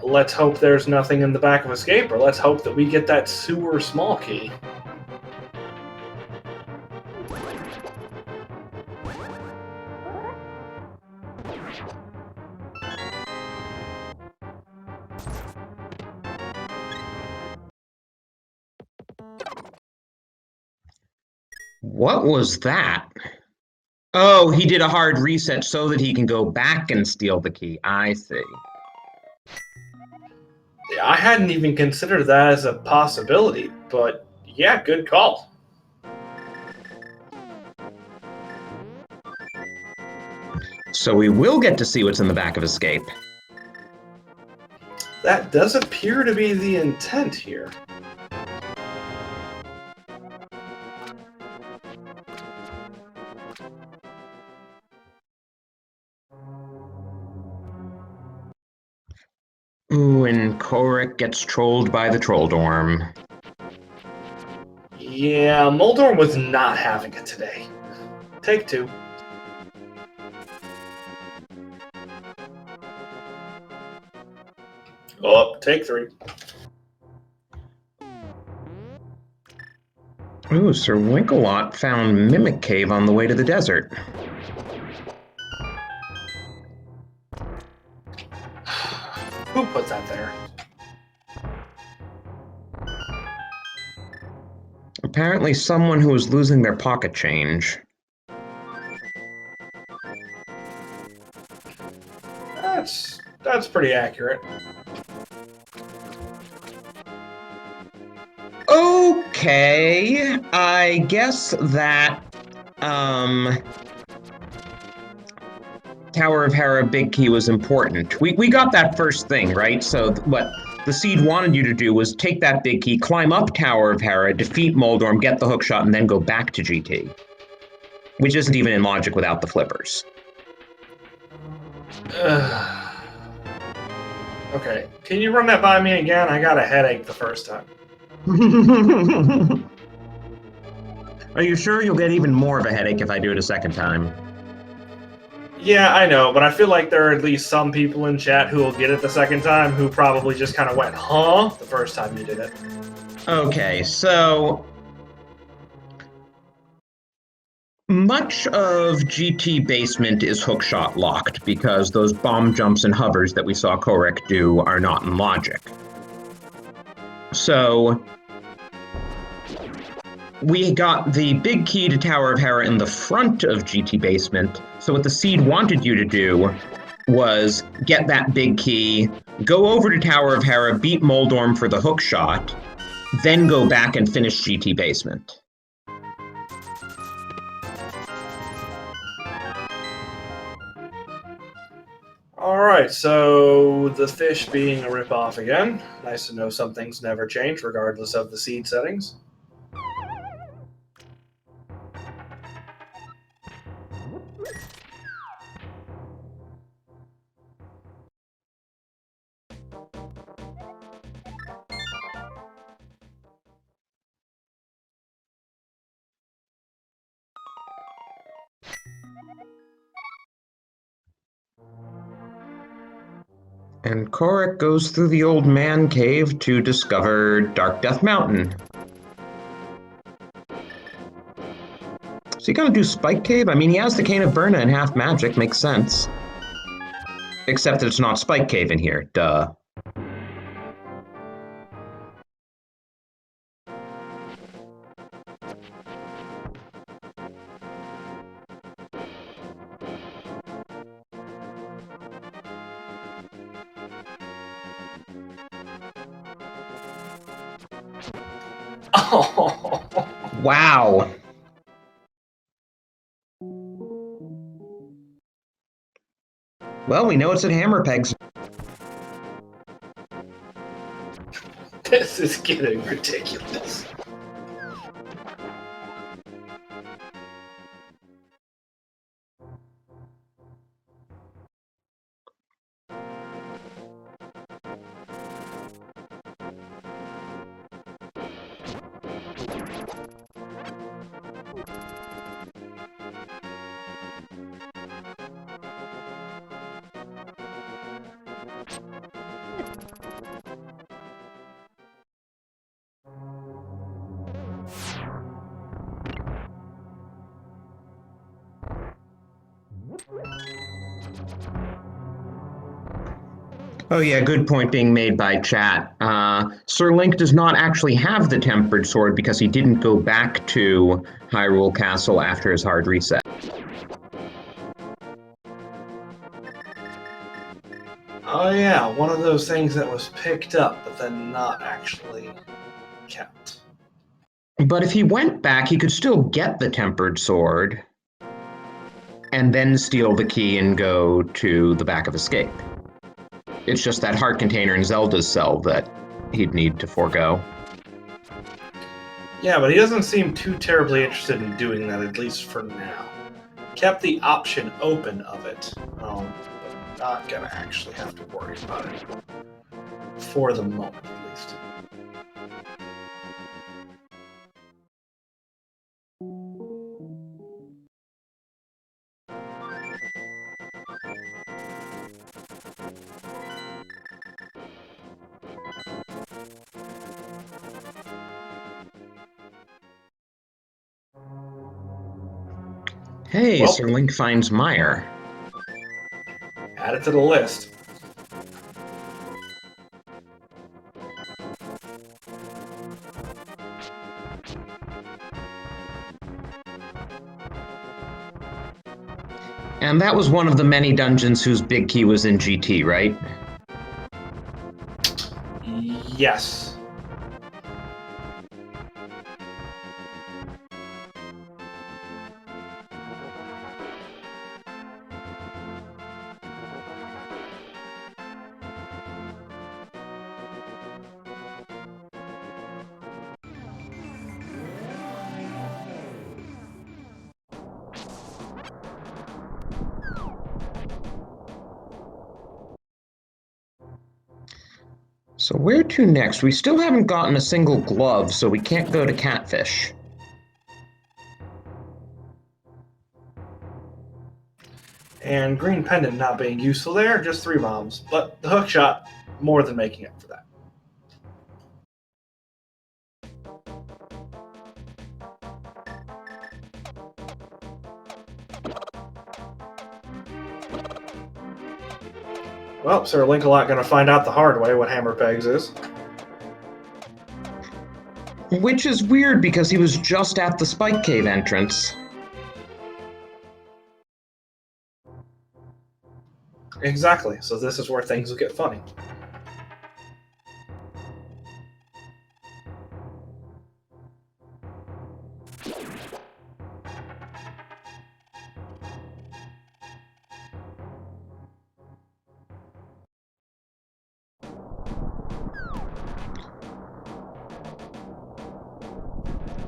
S2: let's hope there's nothing in the back of Escape, or let's hope that we get that sewer small key.
S1: What was that? Oh, he did a hard reset so that he can go back and steal the key. I see.
S2: Yeah, I hadn't even considered that as a possibility, but yeah, good call.
S1: So we will get to see what's in the back of Escape.
S2: That does appear to be the intent here.
S1: Ooh, and Kohrek gets trolled by the troll dorm.
S2: Yeah, Moldorm was not having it today. Take two. Oh, take three.
S1: Ooh, SirLinkalot found Mimic Cave on the way to the desert.
S2: Who put that there?
S1: Apparently someone who was losing their pocket change.
S2: That's pretty accurate.
S1: Okay, I guess that, Tower of Hera Big Key was important. We got that first thing, right? So what the seed wanted you to do was take that big key, climb up Tower of Hera, defeat Moldorm, get the hookshot, and then go back to GT. Which isn't even in logic without the flippers.
S2: Okay, can you run that by me again? I got a headache the first time.
S1: Are you sure you'll get even more of a headache if I do it a second time?
S2: Yeah, I know, but I feel like there are at least some people in chat who will get it the second time who probably just kind of went, huh? The first time you did it.
S1: Okay, so much of GT Basement is hookshot locked because those bomb jumps and hovers that we saw Kohrek do are not in logic. So we got the big key to Tower of Hera in the front of GT Basement, so what the seed wanted you to do was get that big key, go over to Tower of Hera, beat Moldorm for the hookshot, then go back and finish GT Basement.
S2: Alright, so the fish being a ripoff again. Nice to know some things never change regardless of the seed settings.
S1: And Kohrek goes through the old man cave to discover Dark Death Mountain. Is he gonna do Spike Cave? I mean, he has the Cane of Burna and half magic, makes sense. Except that it's not Spike Cave in here, duh.
S2: Oh,
S1: Wow. Well, we know it's at Hammer Pegs.
S2: this is getting ridiculous.
S1: Oh yeah, good point being made by chat. Sir Link does not actually have the tempered sword because he didn't go back to Hyrule Castle after his hard reset.
S2: Oh yeah, one of those things that was picked up but then not actually kept.
S1: But if he went back, he could still get the tempered sword and then steal the key and go to the back of Escape. It's just that heart container in Zelda's cell that he'd need to forego.
S2: Yeah, but he doesn't seem too terribly interested in doing that, at least for now. Kept the option open of it, but not gonna actually have to worry about it. For the moment, at least.
S1: Hey,
S2: Well,
S1: Sir Link finds Meyer.
S2: add it to the list.
S1: And that was one of the many dungeons whose big key was in GT, right?
S2: Yes.
S1: So where to next? We still haven't gotten a single glove, so we can't go to Catfish.
S2: And green pendant not being useful there, just 3 bombs. But the hook shot, more than making up for that. Well, SirLinkalot gonna find out the hard way what Hammer Pegs is.
S1: Which is weird because he was just at the Spike Cave entrance.
S2: Exactly, so this is where things will get funny.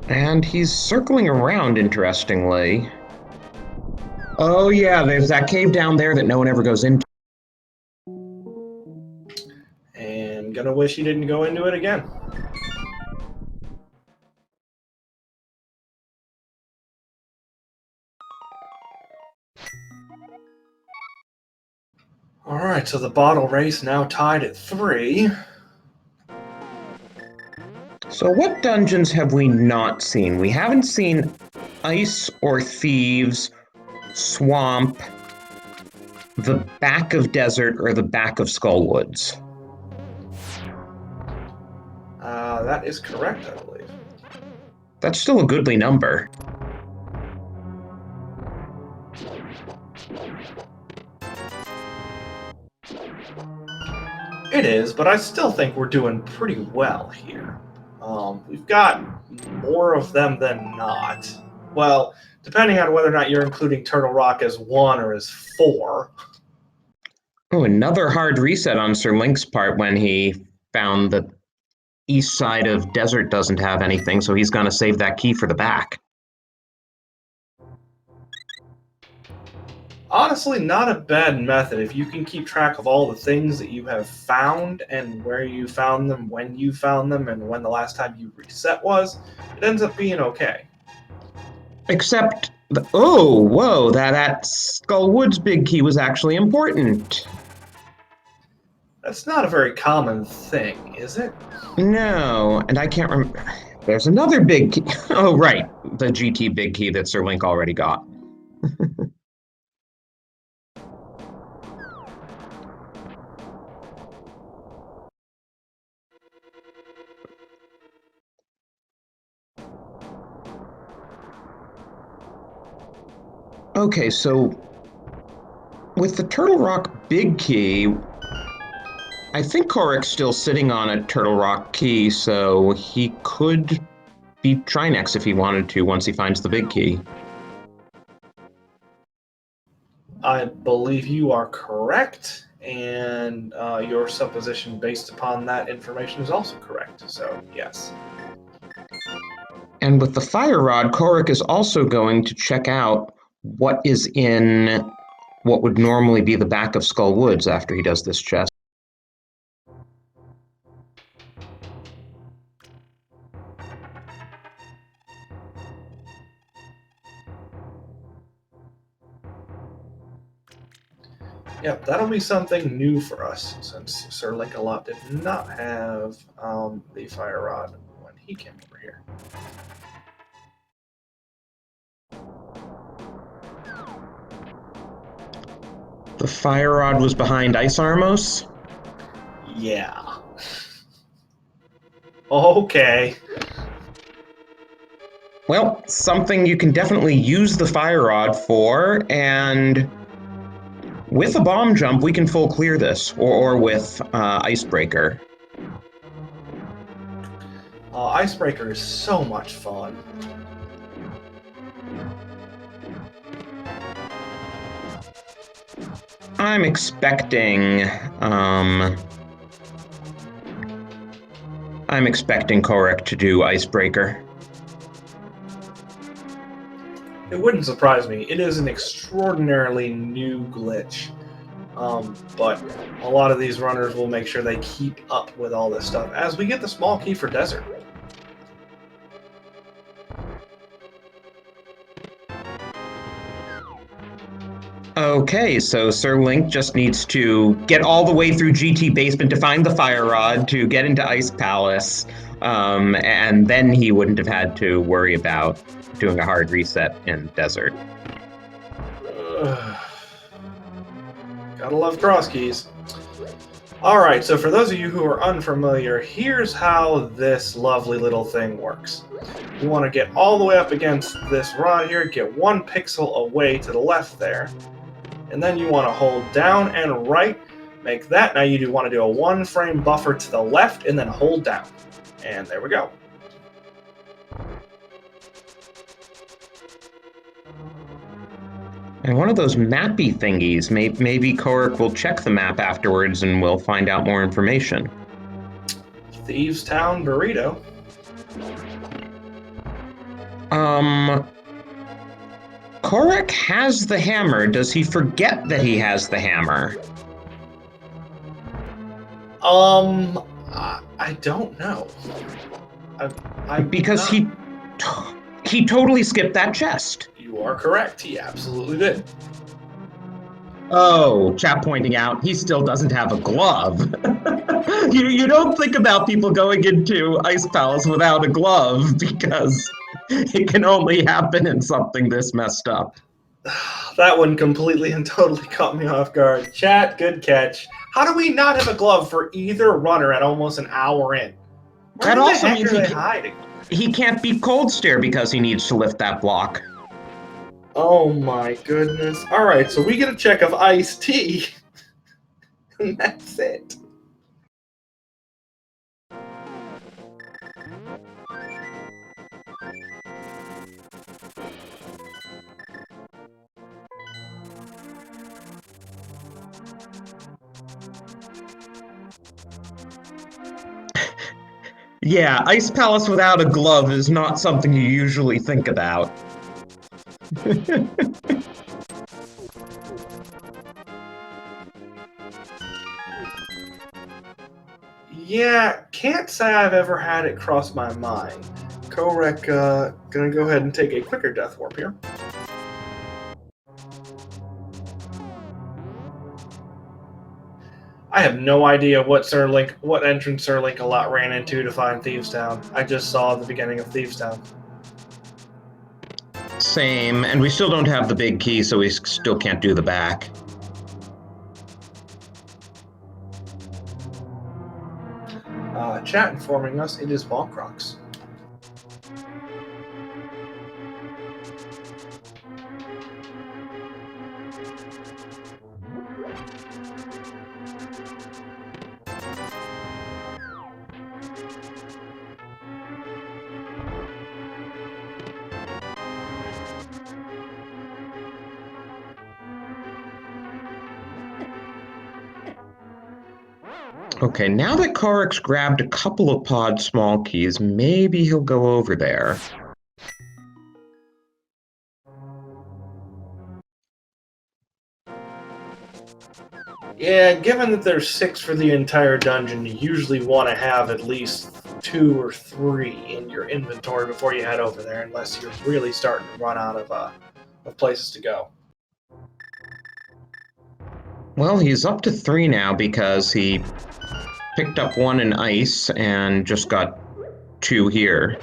S1: And he's circling around, interestingly. Oh yeah, there's that cave down there that no one ever goes into.
S2: And gonna wish he didn't go into it again. Alright, so the bottle race now tied at 3.
S1: So what dungeons have we not seen? We haven't seen Ice or Thieves, Swamp, the back of Desert, or the back of Skullwoods.
S2: That is correct, I believe.
S1: That's still a goodly number.
S2: It is, but I still think we're doing pretty well here. We've got more of them than not. Well, depending on whether or not you're including Turtle Rock as 1 or as 4.
S1: Oh, another hard reset on Sir Link's part when he found the east side of Desert doesn't have anything, so he's gonna save that key for the back.
S2: Honestly, not a bad method if you can keep track of all the things that you have found and where you found them, when you found them, and when the last time you reset was. It ends up being okay.
S1: Except, oh, whoa, that Skullwoods big key was actually important.
S2: That's not a very common thing, is it?
S1: No, and I can't remember. There's another big key. Oh, right, the GT big key that Sir Link already got. Okay, so with the Turtle Rock big key, I think Kohrek's still sitting on a Turtle Rock key, so he could beat Trinex if he wanted to once he finds the big key.
S2: I believe you are correct, and your supposition based upon that information is also correct. So, yes.
S1: And with the fire rod, Kohrek is also going to check out what is in what would normally be the back of Skull Woods after he does this chest.
S2: Yep, that'll be something new for us, since SirLinkalot did not have the fire rod when he came over here.
S1: The fire rod was behind Ice Armos?
S2: Yeah. Okay.
S1: Well, something you can definitely use the fire rod for, and with a bomb jump, we can full clear this, or with Icebreaker.
S2: Icebreaker is so much fun.
S1: I'm expecting Kohrek to do Icebreaker.
S2: It wouldn't surprise me. It is an extraordinarily new glitch. But a lot of these runners will make sure they keep up with all this stuff as we get the small key for Desert.
S1: Okay, so Sir Link just needs to get all the way through GT Basement to find the fire rod to get into Ice Palace, and then he wouldn't have had to worry about doing a hard reset in Desert.
S2: Gotta love cross keys. Alright, so for those of you who are unfamiliar, here's how this lovely little thing works. You want to get all the way up against this rod here, get 1 pixel away to the left there, and then you want to hold down and right, make that. Now you do want to do a 1 frame buffer to the left, and then hold down. And there we go.
S1: And one of those mappy thingies, maybe Kohrek will check the map afterwards and we'll find out more information.
S2: Thieves Town Burrito.
S1: Kohrek has the hammer. Does he forget that he has the hammer?
S2: I don't know.
S1: Because he totally skipped that chest.
S2: You are correct. He absolutely did.
S1: Oh, chap pointing out, he still doesn't have a glove. You don't think about people going into Ice Palace without a glove because it can only happen in something this messed up.
S2: That one completely and totally caught me off guard. Chat, good catch. How do we not have a glove for either runner at almost an hour in? Where the heck are they hiding?
S1: He can't beat Cold Stare because he needs to lift that block.
S2: Oh my goodness. Alright, so we get a check of iced tea. And that's it.
S1: Yeah, Ice Palace without a glove is not something you usually think about.
S2: Yeah, can't say I've ever had it cross my mind. Kohrek, gonna go ahead and take a quicker death warp here. I have no idea what entrance SirLinkalot ran into to find Thieves Town. I just saw the beginning of Thieves Town.
S1: Same, and we still don't have the big key, so we still can't do the back.
S2: Chat informing us it is Ballcrocs.
S1: Okay, now that Kohrek's grabbed a couple of pod small keys, maybe he'll go over there.
S2: Yeah, given that there's 6 for the entire dungeon, you usually want to have at least 2 or 3 in your inventory before you head over there, unless you're really starting to run out of places to go.
S1: Well, he's up to 3 now because he picked up 1 in ice and just got 2 here.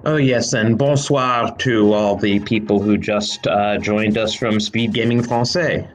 S1: Oh yes, and bonsoir to all the people who just joined us from Speed Gaming Francais.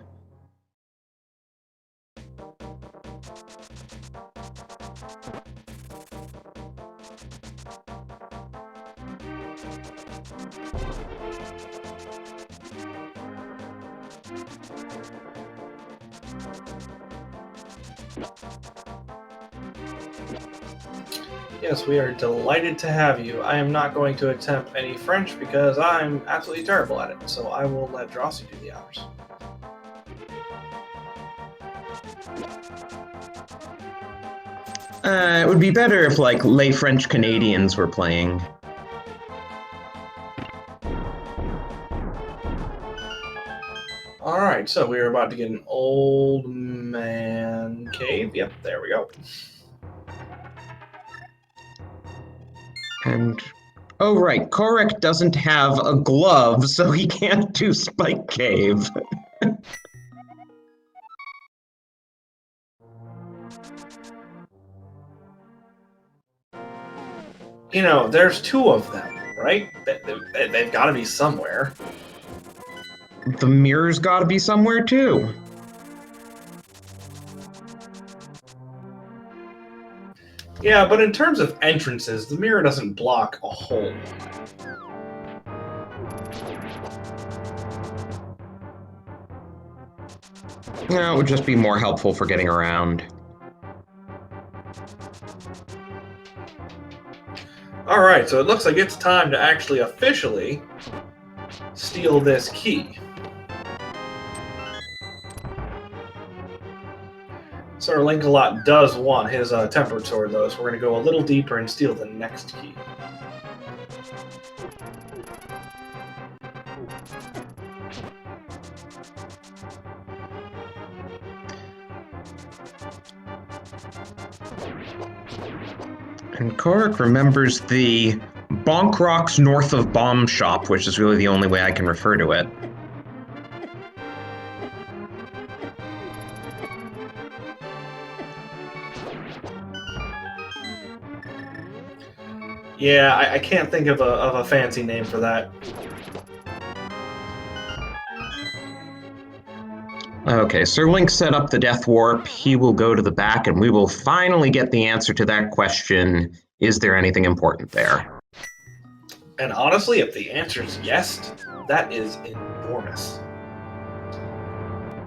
S2: Yes, we are delighted to have you. I am not going to attempt any French because I'm absolutely terrible at it, so I will let Drosy do the honors.
S1: It would be better if, like, Les French Canadians were playing.
S2: Alright, so we are about to get an old man cave. Yep, there we go.
S1: And oh right, Kohrek doesn't have a glove, so he can't do Spike Cave.
S2: You know, there's 2 of them, right? They've got to be somewhere.
S1: The mirror's gotta be somewhere too.
S2: Yeah, but in terms of entrances, the mirror doesn't block a whole lot.
S1: Yeah, it would just be more helpful for getting around.
S2: Alright, so it looks like it's time to actually officially steal this key. SirLinkalot does want his tempered sword, though, so we're going to go a little deeper and steal the next key.
S1: And Kohrek remembers the Bonk Rocks north of Bomb Shop, which is really the only way I can refer to it.
S2: Yeah, I can't think of a fancy name for that.
S1: Okay, Sir Link set up the Death Warp. He will go to the back, and we will finally get the answer to that question. Is there anything important there?
S2: And honestly, if the answer is yes, that is enormous.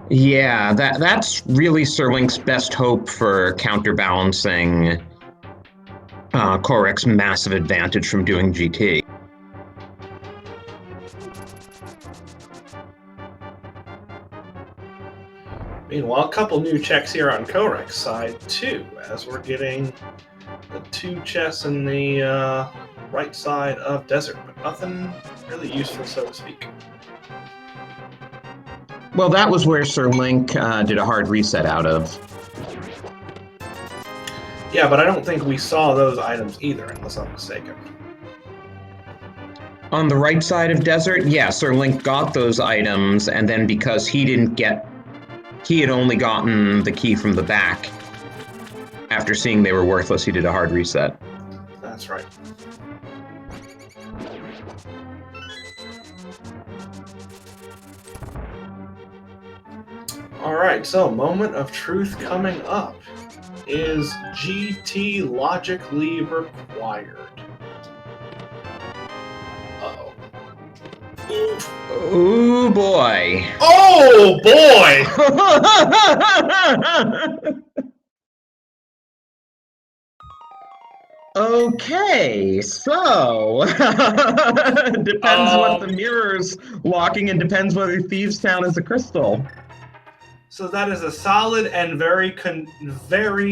S1: Yeah, that's really Sir Link's best hope for counterbalancing Kohrek's massive advantage from doing GT.
S2: Meanwhile, a couple new checks here on Kohrek's side, too, as we're getting the 2 chests in the right side of Desert, but nothing really useful, so to speak.
S1: Well, that was where Sir Link did a hard reset out of.
S2: Yeah, but I don't think we saw those items either, unless I'm mistaken.
S1: On the right side of Desert, yeah, Sir Link got those items, and then because he had only gotten the key from the back. After seeing they were worthless, he did a hard reset.
S2: That's right. Alright, so moment of truth coming up. Is GT logically required? Uh-oh.
S1: Ooh boy.
S2: Oh boy!
S1: Okay, so depends what the mirror's locking and depends whether Thieves Town is a crystal.
S2: So that is a solid and very,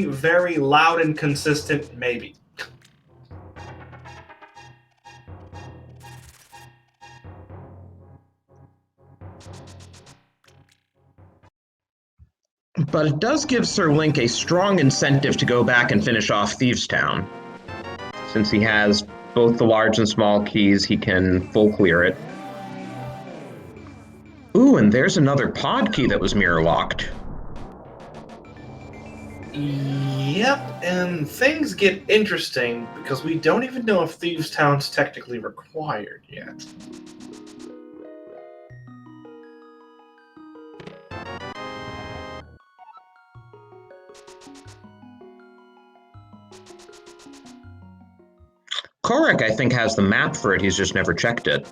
S2: very loud and consistent maybe.
S1: But it does give Sir Link a strong incentive to go back and finish off Thieves Town. Since he has both the large and small keys, he can full clear it. Ooh, and there's another pod key that was mirror locked.
S2: Yep, and things get interesting because we don't even know if Thieves Town's technically required yet.
S1: Kohrek, I think, has the map for it, he's just never checked it.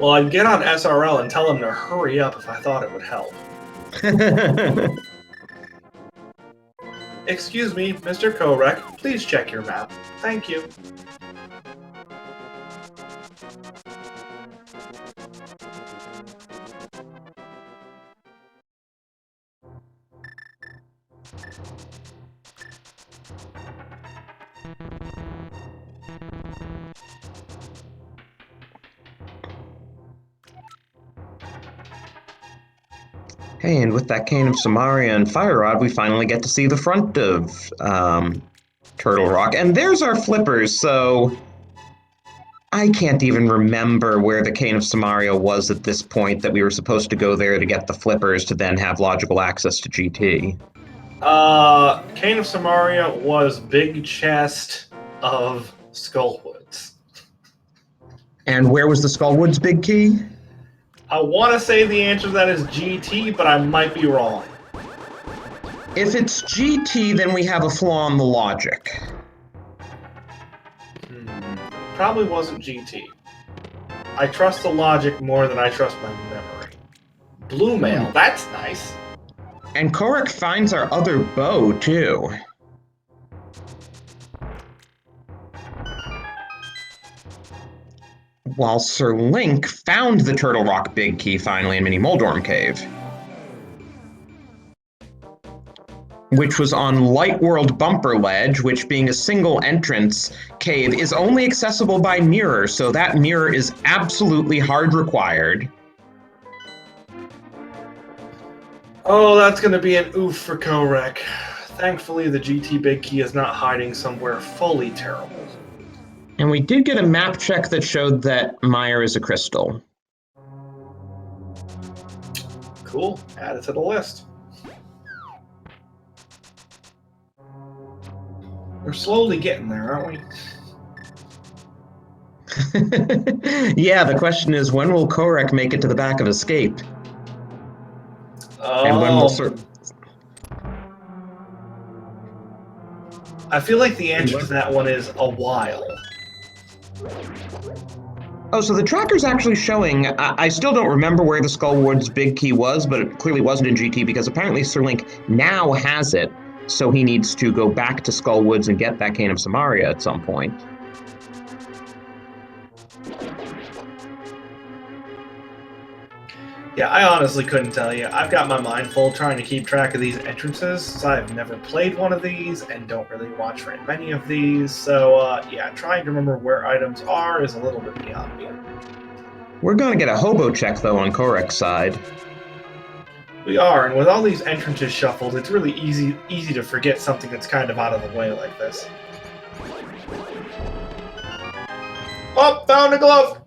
S2: Well, I'd get on SRL and tell them to hurry up if I thought it would help. Excuse me, Mr. Kohrek, please check your map. Thank you.
S1: Hey, and with that Cane of Samaria and Fire Rod, we finally get to see the front of Turtle Rock. And there's our flippers, so I can't even remember where the Cane of Samaria was at this point, that we were supposed to go there to get the flippers to then have logical access to GT.
S2: Cane of Samaria was big chest of Skullwoods.
S1: And where was the Skullwoods big key?
S2: I want to say the answer to that is GT, but I might be wrong.
S1: If it's GT, then we have a flaw in the logic.
S2: Probably wasn't GT. I trust the logic more than I trust my memory. Blue mail, that's nice.
S1: And Kohrek finds our other bow, too. While Sir Link found the Turtle Rock big key finally in Mini Moldorm Cave. Which was on Light World Bumper Ledge, which being a single entrance cave is only accessible by mirror, so that mirror is absolutely hard required.
S2: Oh, that's going to be an oof for Kohrek. Thankfully, the GT big key is not hiding somewhere fully terrible.
S1: And we did get a map check that showed that Meyer is a crystal.
S2: Cool. Add it to the list. We're slowly getting there, aren't we?
S1: Yeah, the question is, when will Kohrek make it to the back of Escape? And when will Sir...
S2: I feel like the answer to that one is a while.
S1: Oh, so the tracker's actually showing... I still don't remember where the Skullwoods big key was, but it clearly wasn't in GT because apparently Sir Link now has it, so he needs to go back to Skullwoods and get that Cane of Samaria at some point.
S2: Yeah, I honestly couldn't tell you. I've got my mind full trying to keep track of these entrances, so I've never played one of these and don't really watch very many of these. So, yeah, trying to remember where items are is a little bit beyond me.
S1: We're going to get a hobo check, though, on Kohrek's side.
S2: We are, and with all these entrances shuffled, it's really easy to forget something that's kind of out of the way like this. Oh, found a glove!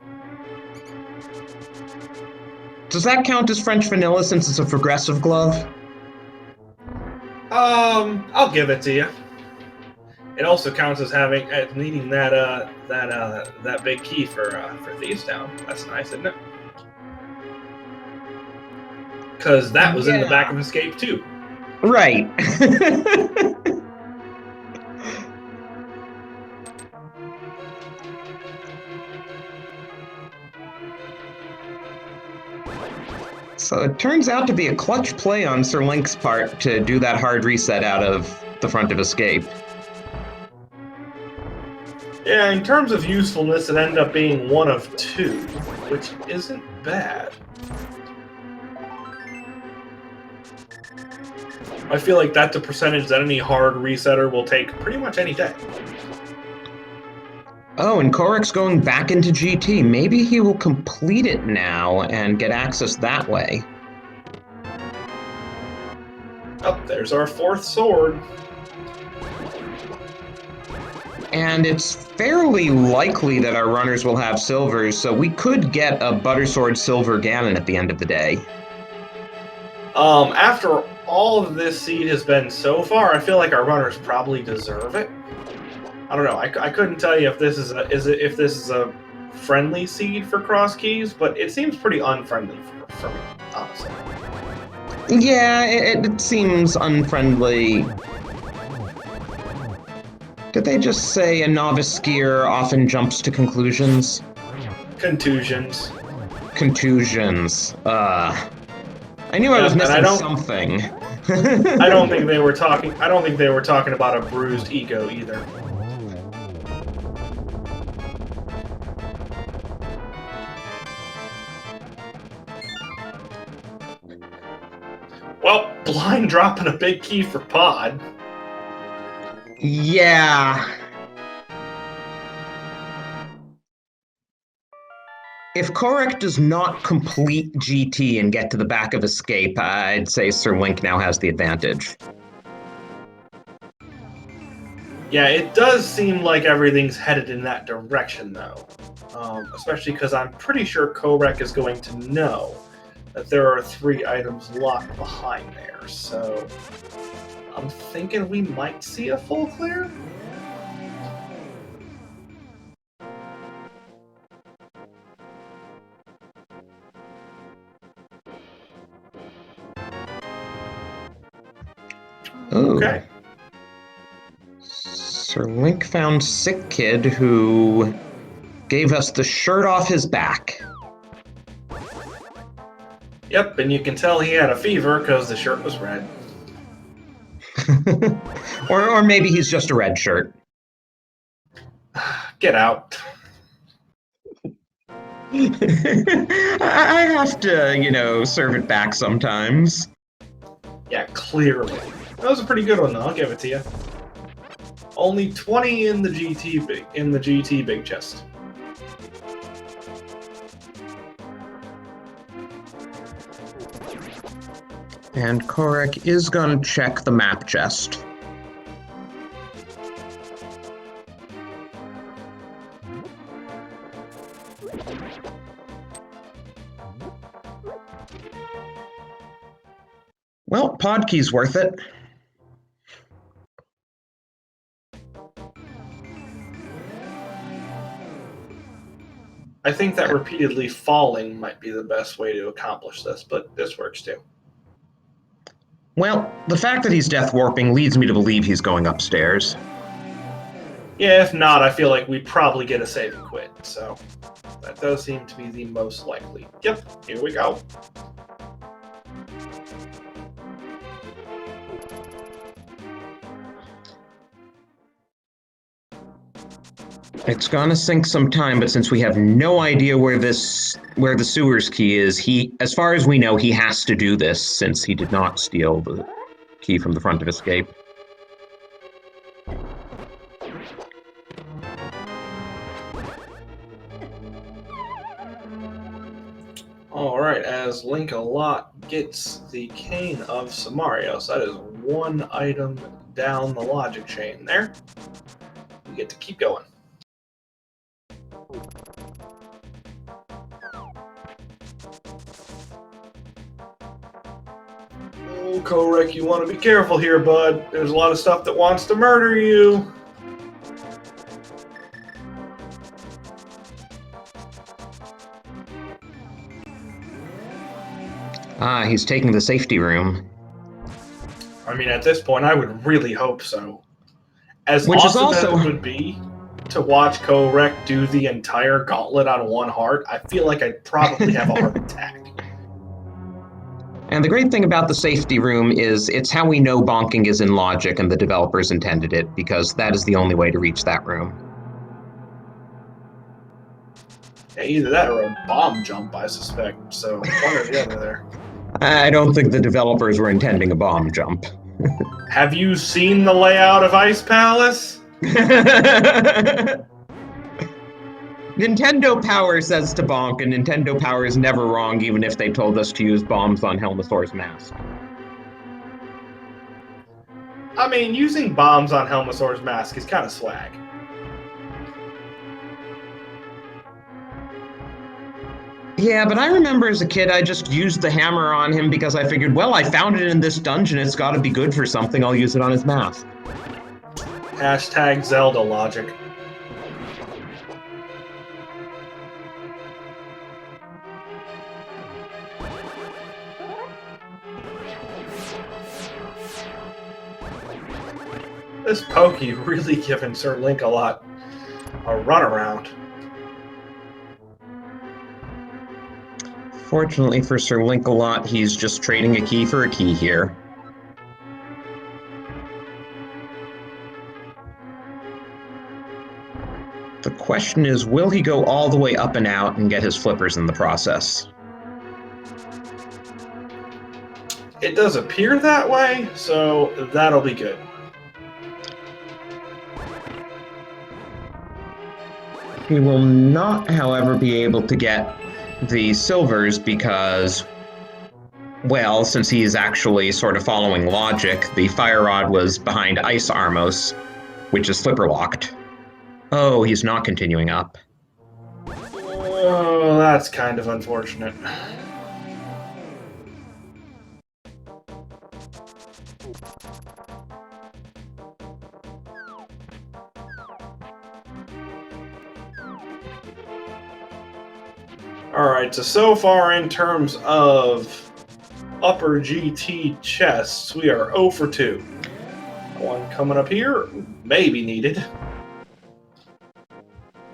S1: Does that count as French vanilla since it's a progressive glove?
S2: I'll give it to you. It also counts as needing that big key for Thieves Town. That's nice, isn't it? Because that was in the back of Escape too.
S1: Right. So it turns out to be a clutch play on Sir Link's part to do that hard reset out of the front of escape.
S2: Yeah, in terms of usefulness, it ended up being 1 of 2, which isn't bad. I feel like that's a percentage that any hard resetter will take pretty much any day.
S1: Oh, and Kohrek's going back into GT. Maybe he will complete it now and get access that way.
S2: Oh, there's our 4th sword.
S1: And it's fairly likely that our runners will have silvers, so we could get a Buttersword Silver Ganon at the end of the day.
S2: After all of this seed has been so far, I feel like our runners probably deserve it. I don't know. I couldn't tell you if this is a friendly seed for cross keys, but it seems pretty unfriendly for me, honestly.
S1: Yeah, it seems unfriendly. Did they just say a novice skier often jumps to conclusions?
S2: Contusions.
S1: Contusions. I knew I was missing something.
S2: I don't think they were talking about a bruised ego either. Well, blind dropping a big key for Pod.
S1: Yeah. If Kohrek does not complete GT and get to the back of escape, I'd say Sir Link now has the advantage.
S2: Yeah, it does seem like everything's headed in that direction, though. Especially because I'm pretty sure Kohrek is going to know that there are 3 items locked behind there, so I'm thinking we might see a full clear.
S1: Ooh.
S2: Okay.
S1: Sir Link found Sick Kid, who gave us the shirt off his back.
S2: Yep, and you can tell he had a fever because the shirt was red.
S1: or maybe he's just a red shirt.
S2: Get out.
S1: I have to, serve it back sometimes.
S2: Yeah, clearly. That was a pretty good one, though. I'll give it to you. Only 20 in the GT big chest.
S1: And Kohrek is going to check the map chest. Well, Podkey's worth it.
S2: I think that repeatedly falling might be the best way to accomplish this, but this works too.
S1: Well, the fact that he's death warping leads me to believe he's going upstairs.
S2: Yeah, if not, I feel like we'd probably get a save and quit, so that does seem to be the most likely. Yep, here we go.
S1: It's gonna sink some time, but since we have no idea where the sewers key is, as far as we know, he has to do this since he did not steal the key from the front of escape.
S2: Alright, as Linkalot gets the Cane of Samarios, that is 1 item down the logic chain there. We get to keep going. Oh, Kohrek, you want to be careful here, bud. There's a lot of stuff that wants to murder you.
S1: Ah, he's taking the safety room.
S2: I mean, at this point, I would really hope so. As awesome as it would be to watch Kohrek do the entire gauntlet on 1 heart, I feel like I'd probably have a heart attack.
S1: And the great thing about the safety room is it's how we know bonking is in logic and the developers intended it, because that is the only way to reach that room.
S2: Yeah, either that or a bomb jump, I suspect. So one or the other there.
S1: I don't think the developers were intending a bomb jump.
S2: Have you seen the layout of Ice Palace?
S1: Nintendo Power says to bonk, and Nintendo Power is never wrong, even if they told us to use bombs on Helmasaur's mask.
S2: I mean, using bombs on Helmasaur's mask is kind of swag.
S1: Yeah, but I remember as a kid, I just used the hammer on him because I figured, well, I found it in this dungeon, it's got to be good for something, I'll use it on his mask.
S2: Hashtag Zelda logic. This Pokey really giving SirLinkalot a runaround.
S1: Fortunately for SirLinkalot, he's just trading a key for a key here. The question is, will he go all the way up and out and get his flippers in the process?
S2: It does appear that way, so that'll be good.
S1: He will not, however, be able to get the silvers because, well, since he is actually sort of following logic, the fire rod was behind Ice Armos, which is flipper locked. Oh, he's not continuing up.
S2: Oh, that's kind of unfortunate. Alright, so far in terms of upper GT chests, we are 0 for 2. One coming up here may be needed.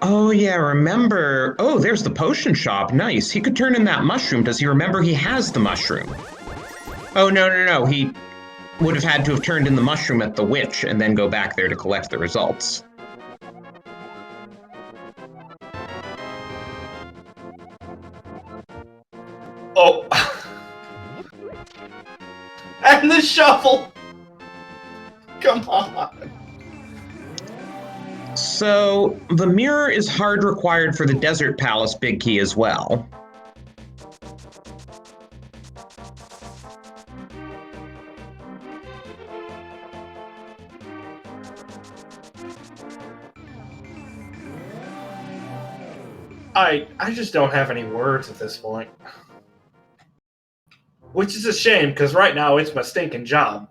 S1: Oh, yeah, remember. Oh, there's the potion shop. Nice. He could turn in that mushroom. Does he remember he has the mushroom? Oh, no. He would have had to have turned in the mushroom at the witch and then go back there to collect the results.
S2: Oh. And the shuffle! Come on.
S1: So, the mirror is hard required for the Desert Palace Big Key as well.
S2: I just don't have any words at this point. Which is a shame, because right now it's my stinking job.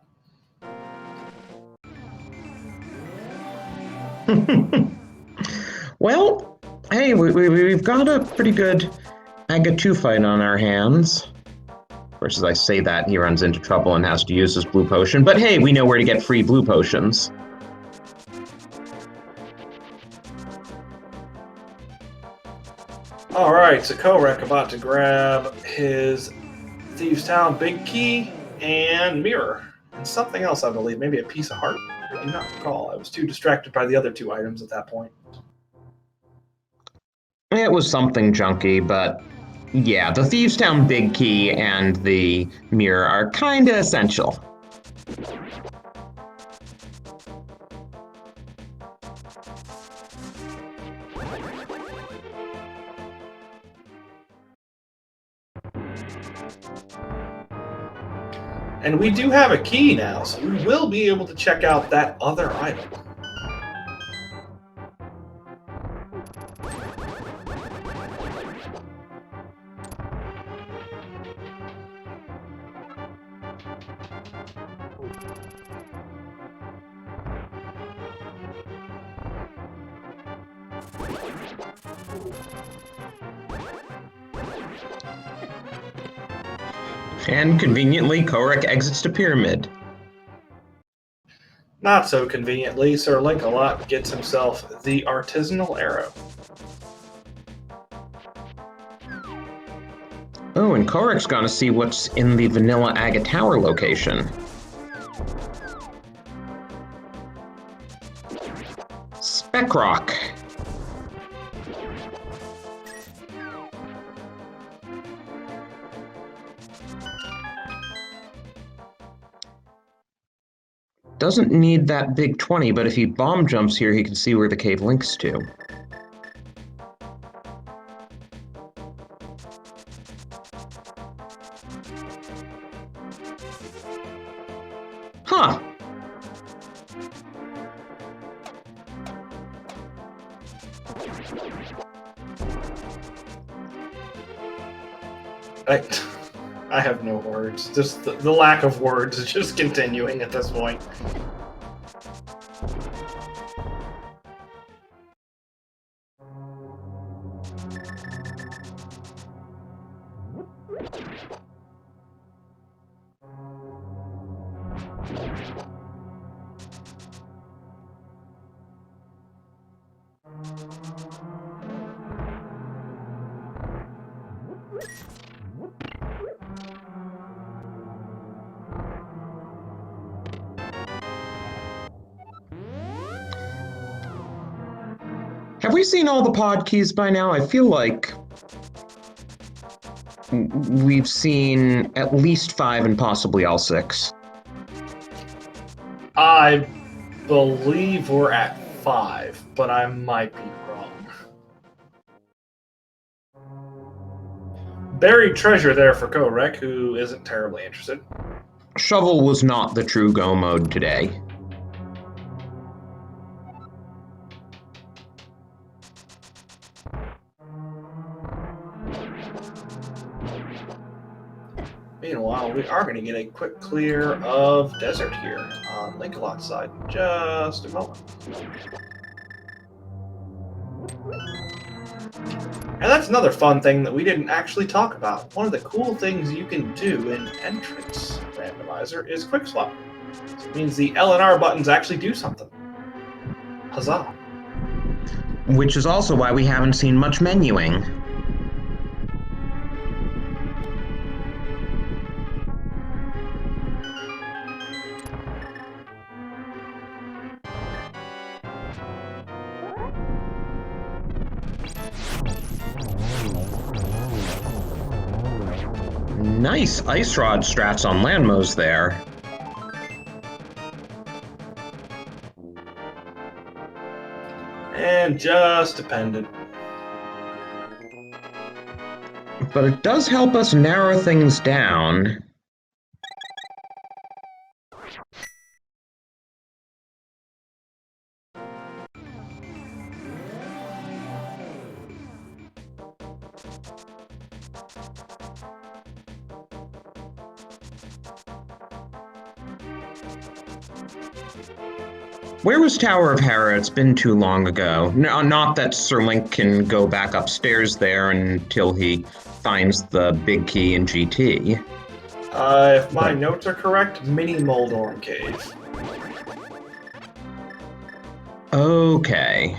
S1: Well, hey, we've got a pretty good Aga 2 fight on our hands. Of course, as I say that, he runs into trouble and has to use his blue potion. But hey, we know where to get free blue potions.
S2: Alright, so Kohrek about to grab his Thieves' Town Big Key and Mirror. And something else, I believe. Maybe a piece of heart? I do not recall. I was too distracted by the other two items at that point.
S1: It was something junky, but yeah, the Thieves' Town Big Key and the Mirror are kinda essential.
S2: And we do have a key now, so we will be able to check out that other item.
S1: And conveniently, Kohrek exits to Pyramid.
S2: Not so conveniently, SirLinkalot gets himself the artisanal arrow.
S1: Oh, and Kohrek's gonna see what's in the Vanilla Agate Tower location. Spec Rock. Doesn't need that big 20, but if he bomb jumps here, he can see where the cave links to. Huh.
S2: I have no words. Just the lack of words is just continuing at this point.
S1: Have we seen all the pod keys by now? I feel like we've seen at least 5 and possibly all 6.
S2: I believe we're at 5, but I might be wrong. Buried treasure there for Kohrek, who isn't terribly interested.
S1: Shovel was not the true go mode today.
S2: Meanwhile, we are going to get a quick clear of desert here on Linkalot's side in just a moment. And that's another fun thing that we didn't actually talk about. One of the cool things you can do in Entrance Randomizer is quick swap. So it means the L and R buttons actually do something. Huzzah.
S1: Which is also why we haven't seen much menuing. Nice ice rod strats on Landmos there.
S2: And just dependent.
S1: But it does help us narrow things down. Where was Tower of Hera? It's been too long ago. No, not that Sir Link can go back upstairs there until he finds the big key in GT.
S2: If my notes are correct, Mini Moldorm Cave.
S1: Okay.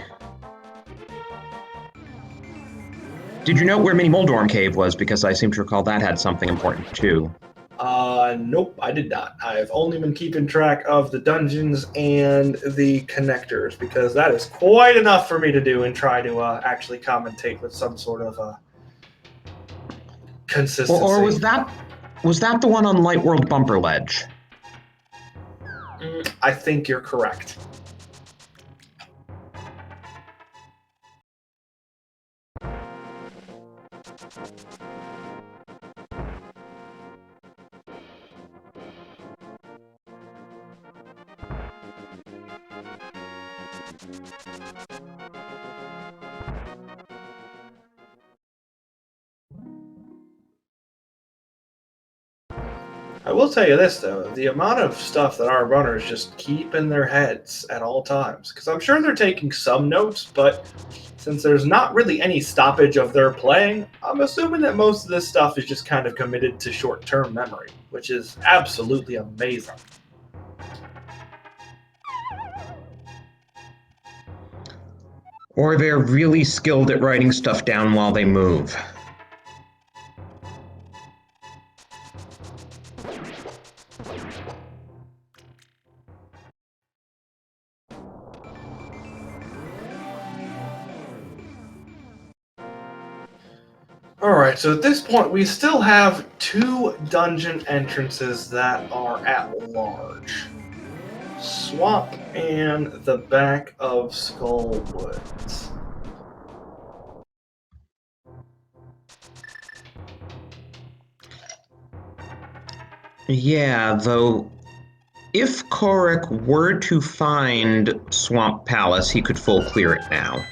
S1: Did you know where Mini Moldorm Cave was? Because I seem to recall that had something important too.
S2: Nope, I did not. I've only been keeping track of the dungeons and the connectors, because that is quite enough for me to do and try to actually commentate with some sort of consistency.
S1: Or was that the one on Light World Bumper Ledge?
S2: I think you're correct. I will tell you this, though, the amount of stuff that our runners just keep in their heads at all times, because I'm sure they're taking some notes, but since there's not really any stoppage of their playing, I'm assuming that most of this stuff is just kind of committed to short-term memory, which is absolutely amazing.
S1: Or they're really skilled at writing stuff down while they move.
S2: Alright, so at this point we still have 2 dungeon entrances that are at large. Swamp and the back of Skull Woods.
S1: Yeah, though, if Kohrek were to find Swamp Palace, he could full clear it now.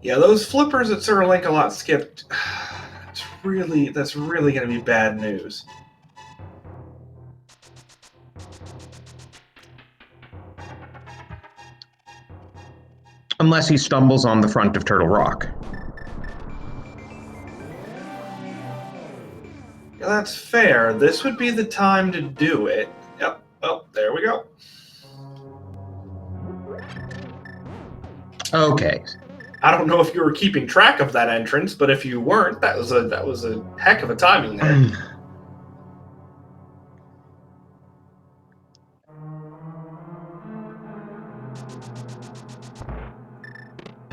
S2: Yeah, those flippers that SirLinkalot skipped, that's really going to be bad news.
S1: Unless he stumbles on the front of Turtle Rock.
S2: Yeah, that's fair. This would be the time to do it. Yep. Oh, there we go.
S1: Okay.
S2: I don't know if you were keeping track of that entrance, but if you weren't, that was a heck of a timing there.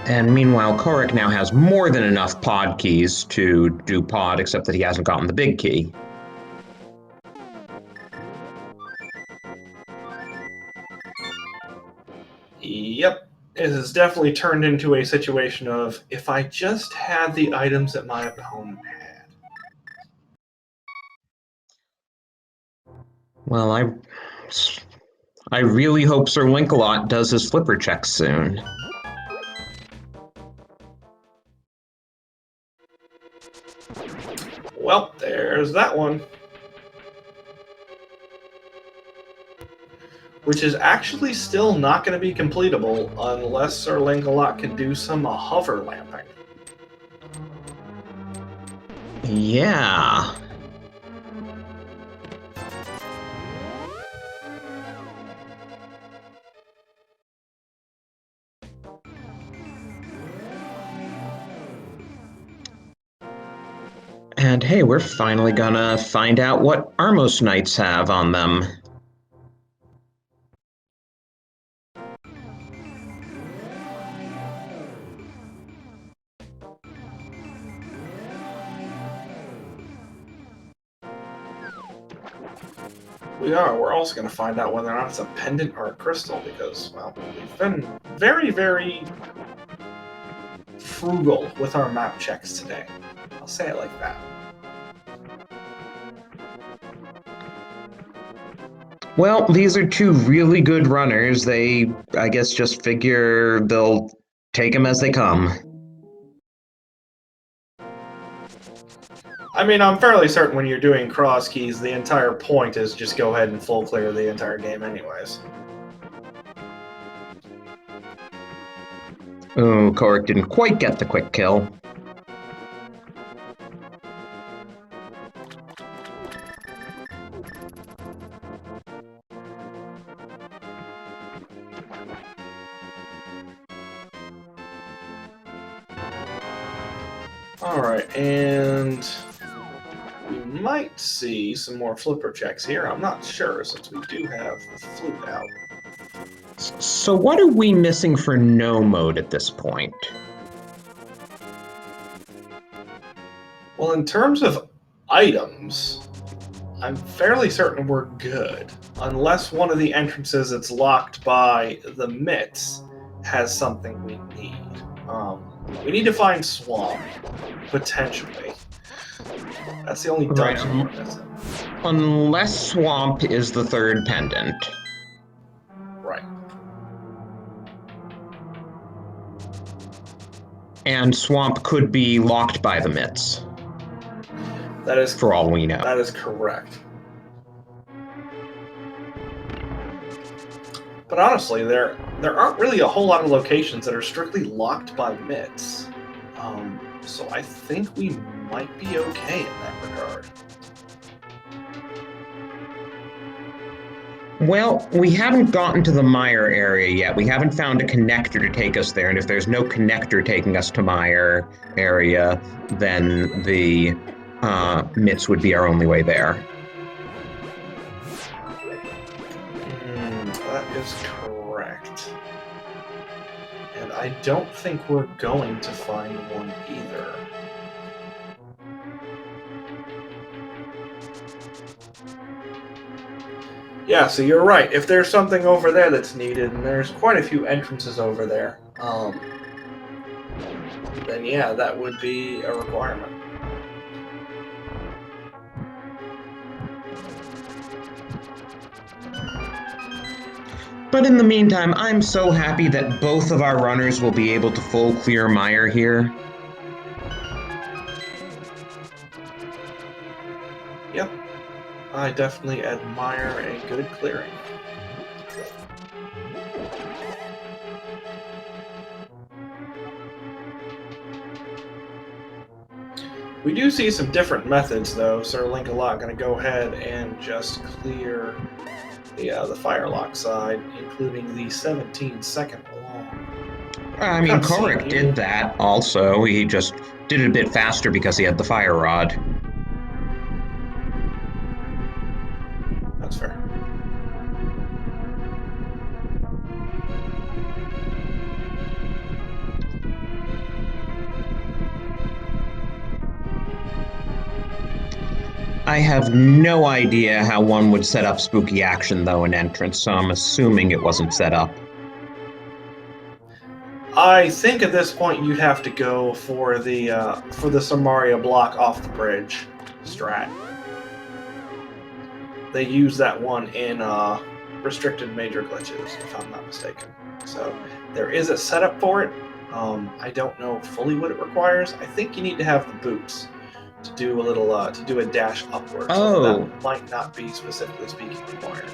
S1: And meanwhile, Kohrek now has more than enough pod keys to do pod, except that he hasn't gotten the big key.
S2: Yep. It has definitely turned into a situation of, if I just had the items that my opponent had.
S1: Well, I really hope SirLinkalot does his flipper checks soon.
S2: Well, there's that one. Which is actually still not going to be completable unless SirLinkalot can do some hover lamping.
S1: Yeah. And hey, we're finally gonna find out what Armos Knights have on them.
S2: We're also going to find out whether or not it's a pendant or a crystal, because, well, we've been very, very frugal with our map checks today. I'll say it like that.
S1: Well, these are 2 really good runners. They, I guess, just figure they'll take them as they come.
S2: I mean, I'm fairly certain when you're doing cross keys, the entire point is just go ahead and full clear the entire game anyways.
S1: Ooh, Kohrek didn't quite get the quick kill.
S2: Alright, and we might see some more flipper checks here. I'm not sure, since we do have the flute out.
S1: So what are we missing for no mode at this point?
S2: Well, in terms of items, I'm fairly certain we're good. Unless one of the entrances that's locked by the mitts has something we need. We need to find Swamp, potentially. That's the only dungeon we're missing.
S1: Unless Swamp is the 3rd pendant.
S2: Right.
S1: And Swamp could be locked by the mitts.
S2: That is,
S1: for all we know.
S2: That is correct. But honestly, there aren't really a whole lot of locations that are strictly locked by mitts. So I think we might be okay in that regard.
S1: Well, we haven't gotten to the mire area yet. We haven't found a connector to take us there, and if there's no connector taking us to mire area, then the mitts would be our only way there.
S2: That is correct. And I don't think we're going to find one either. Yeah, so you're right. If there's something over there that's needed, and there's quite a few entrances over there, then yeah, that would be a requirement.
S1: But in the meantime, I'm so happy that both of our runners will be able to full clear mire here.
S2: Yep. I definitely admire a good clearing. We do see some different methods, though. SirLinkalot going to go ahead and just clear the Firelock side, including the 17-second long.
S1: I mean, Kohrek did that also. He just did it a bit faster because he had the fire rod.
S2: That's fair.
S1: I have no idea how one would set up spooky action, though, in entrance, so I'm assuming it wasn't set up.
S2: I think at this point you'd have to go for the Samaria block off the bridge strat. They use that one in restricted major glitches, if I'm not mistaken. So there is a setup for it. I don't know fully what it requires. I think you need to have the boots to do a little to do a dash upwards.
S1: Oh,
S2: that might not be specifically speaking required.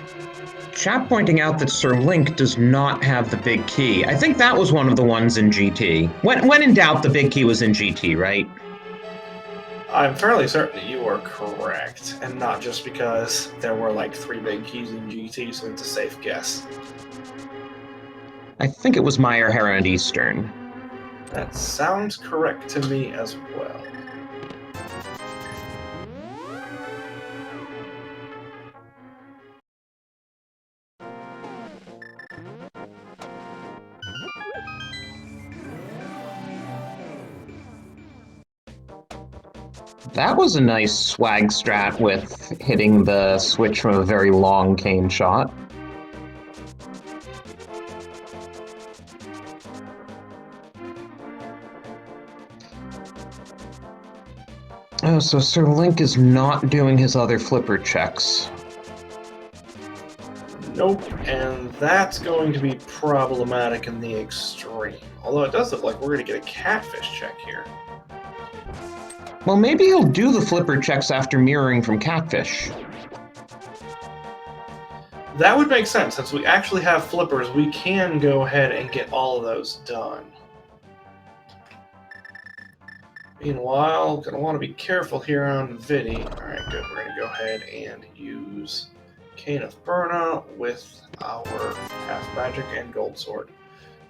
S1: Chap pointing out that Sir Link does not have the big key. I think that was one of the ones in GT. When in doubt, the big key was in GT, right?
S2: I'm fairly certain that you are correct, and not just because there were like 3 big keys in GT, so it's a safe guess.
S1: I think it was Meyer, Hera, and Eastern.
S2: That sounds correct to me as well.
S1: That was a nice swag strat with hitting the switch from a very long cane shot. Oh, so Sir Link is not doing his other flipper checks.
S2: Nope, and that's going to be problematic in the extreme. Although it does look like we're going to get a catfish check here.
S1: Well, maybe he'll do the flipper checks after mirroring from catfish.
S2: That would make sense. Since we actually have flippers, we can go ahead and get all of those done. Meanwhile, going to want to be careful here on Vidi. Alright, good. We're going to go ahead and use Cane of Burna with our Half Magic and Gold Sword.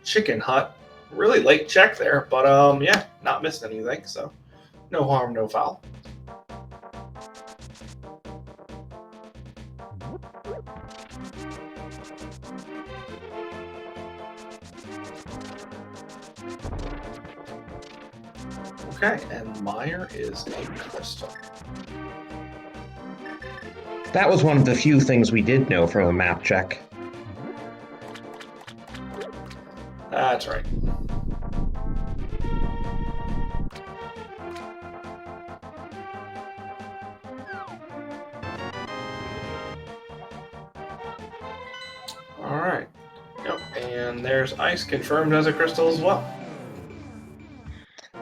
S2: Chicken Hut. Really late check there, but yeah, not missing anything, so no harm, no foul. Okay, and Meyer is a crystal.
S1: That was one of the few things we did know from a map check.
S2: That's right. Alright. Yep, and there's ice confirmed as a crystal as well.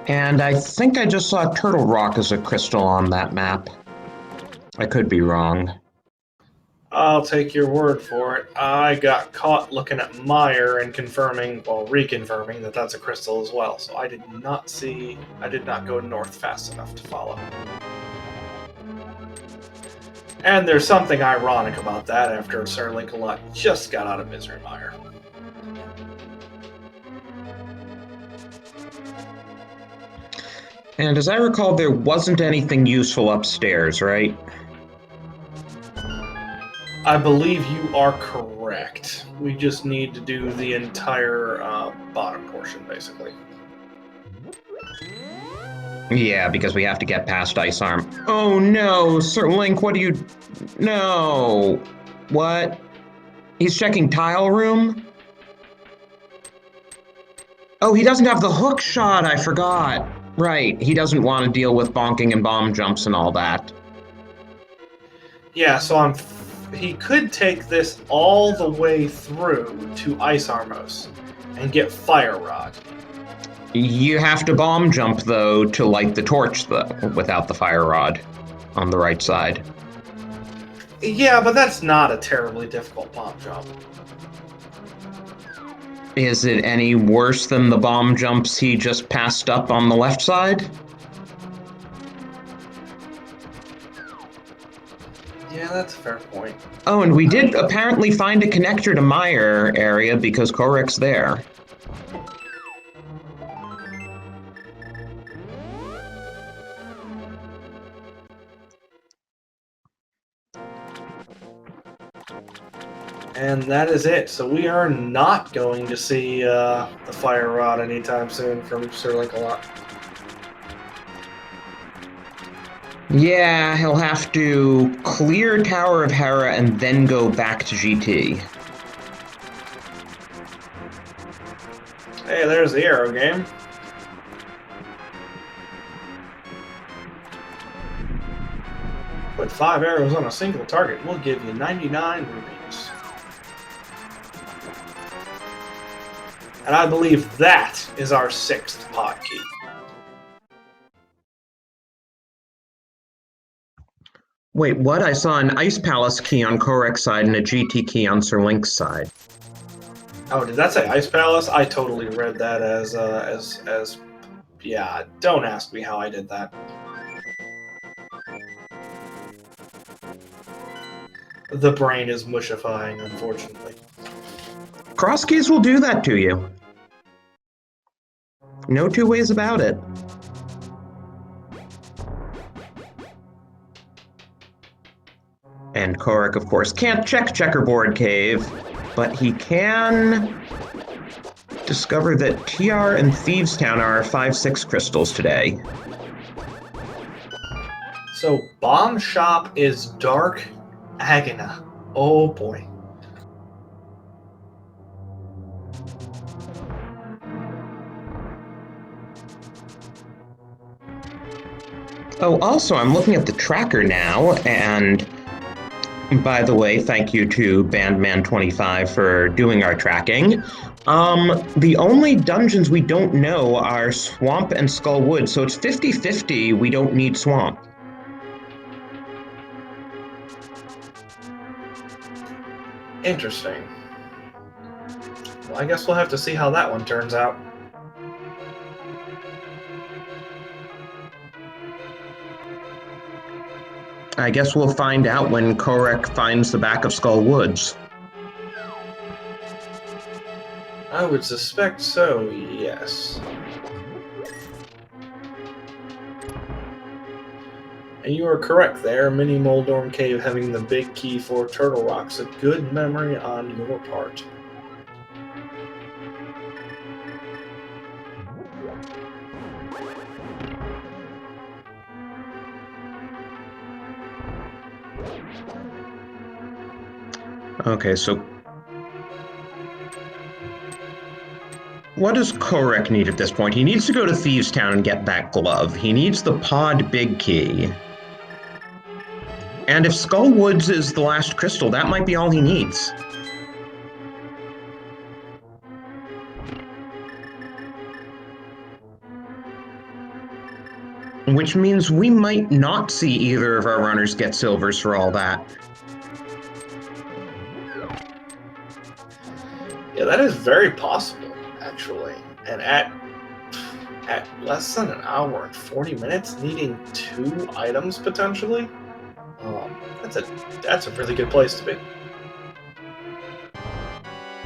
S1: And I think I just saw Turtle Rock as a crystal on that map. I could be wrong.
S2: I'll take your word for it. I got caught looking at Meyer and confirming, well, reconfirming that that's a crystal as well. So I did not go north fast enough to follow. And there's something ironic about that after SirLinkalot just got out of Misery Mire.
S1: And as I recall, there wasn't anything useful upstairs, right?
S2: I believe you are correct. Correct. We just need to do the entire bottom portion, basically.
S1: Yeah, because we have to get past Ice Arm. Oh no, Sir Link, what do you... No. What? He's checking tile room? Oh, he doesn't have the hook shot, I forgot. Right, he doesn't want to deal with bonking and bomb jumps and all that.
S2: Yeah, so he could take this all the way through to Ice Armos and get Fire Rod.
S1: You have to bomb jump, though, to light the torch, though, without the fire rod on the right side.
S2: Yeah, but that's not a terribly difficult bomb jump.
S1: Is it any worse than the bomb jumps he just passed up on the left side?
S2: Yeah, that's a fair point.
S1: Oh, and we did apparently find a connector to Meyer area because Kohrek's there.
S2: And that is it. So we are not going to see the Fire Rod anytime soon from SirLinkalot.
S1: Yeah, he'll have to clear Tower of Hera and then go back to GT.
S2: Hey, there's the arrow game. Put 5 arrows on a single target. We'll give you 99 rupees. And I believe that is our 6th pod key.
S1: Wait, what? I saw an Ice Palace key on Kohrek's side and a GT key on Sir Link's side.
S2: Oh, did that say Ice Palace? I totally read that as yeah, don't ask me how I did that. The brain is mushifying, unfortunately.
S1: Cross keys will do that to you. No two ways about it. And Kohrek, of course, can't check Checkerboard Cave, but he can discover that TR and Thieves Town are 5-6 crystals today.
S2: So, Bomb Shop is Dark Agana. Oh boy.
S1: Oh, also, I'm looking at the tracker now, and by the way, thank you to Bandman25 for doing our tracking. The only dungeons we don't know are Swamp and Skull Wood, so it's 50-50 we don't need Swamp.
S2: Interesting. Well, I guess we'll have to see how that one turns out.
S1: I guess we'll find out when Kohrek finds the back of Skull Woods.
S2: I would suspect so, yes. And you are correct there, Mini Moldorm Cave having the big key for Turtle Rock's a good memory on your part.
S1: Okay, so what does Kohrek need at this point? He needs to go to Thieves Town and get that glove. He needs the pod big key. And if Skull Woods is the last crystal, that might be all he needs. Which means we might not see either of our runners get silvers for all that.
S2: Yeah, that is very possible, actually. And at less than an hour and 40 minutes, needing 2 items potentially, that's a really good place to be.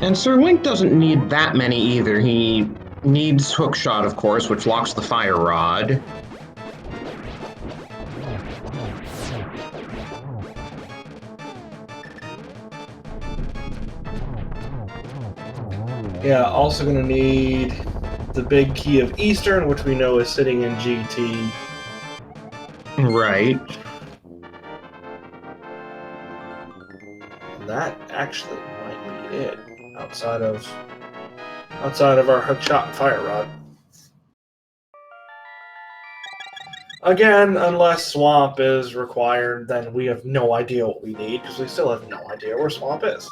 S1: And Sir Link doesn't need that many either. He needs Hookshot, of course, which locks the Fire Rod.
S2: Yeah, also going to need the big key of Eastern, which we know is sitting in GT.
S1: Right.
S2: And that actually might be it, outside of our hookshot and fire rod. Again, unless swamp is required, then we have no idea what we need, because we still have no idea where swamp is.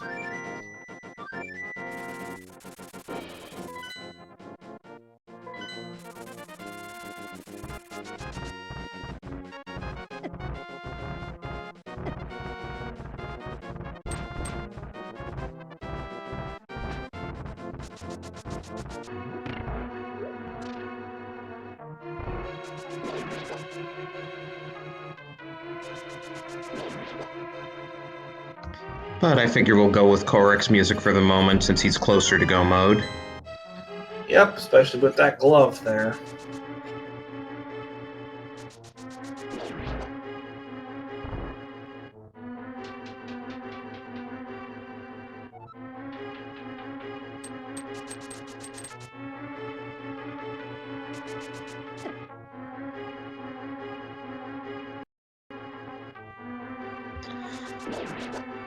S1: But I figure we'll go with Kohrek's music for the moment since he's closer to go mode.
S2: Yep, especially with that glove there.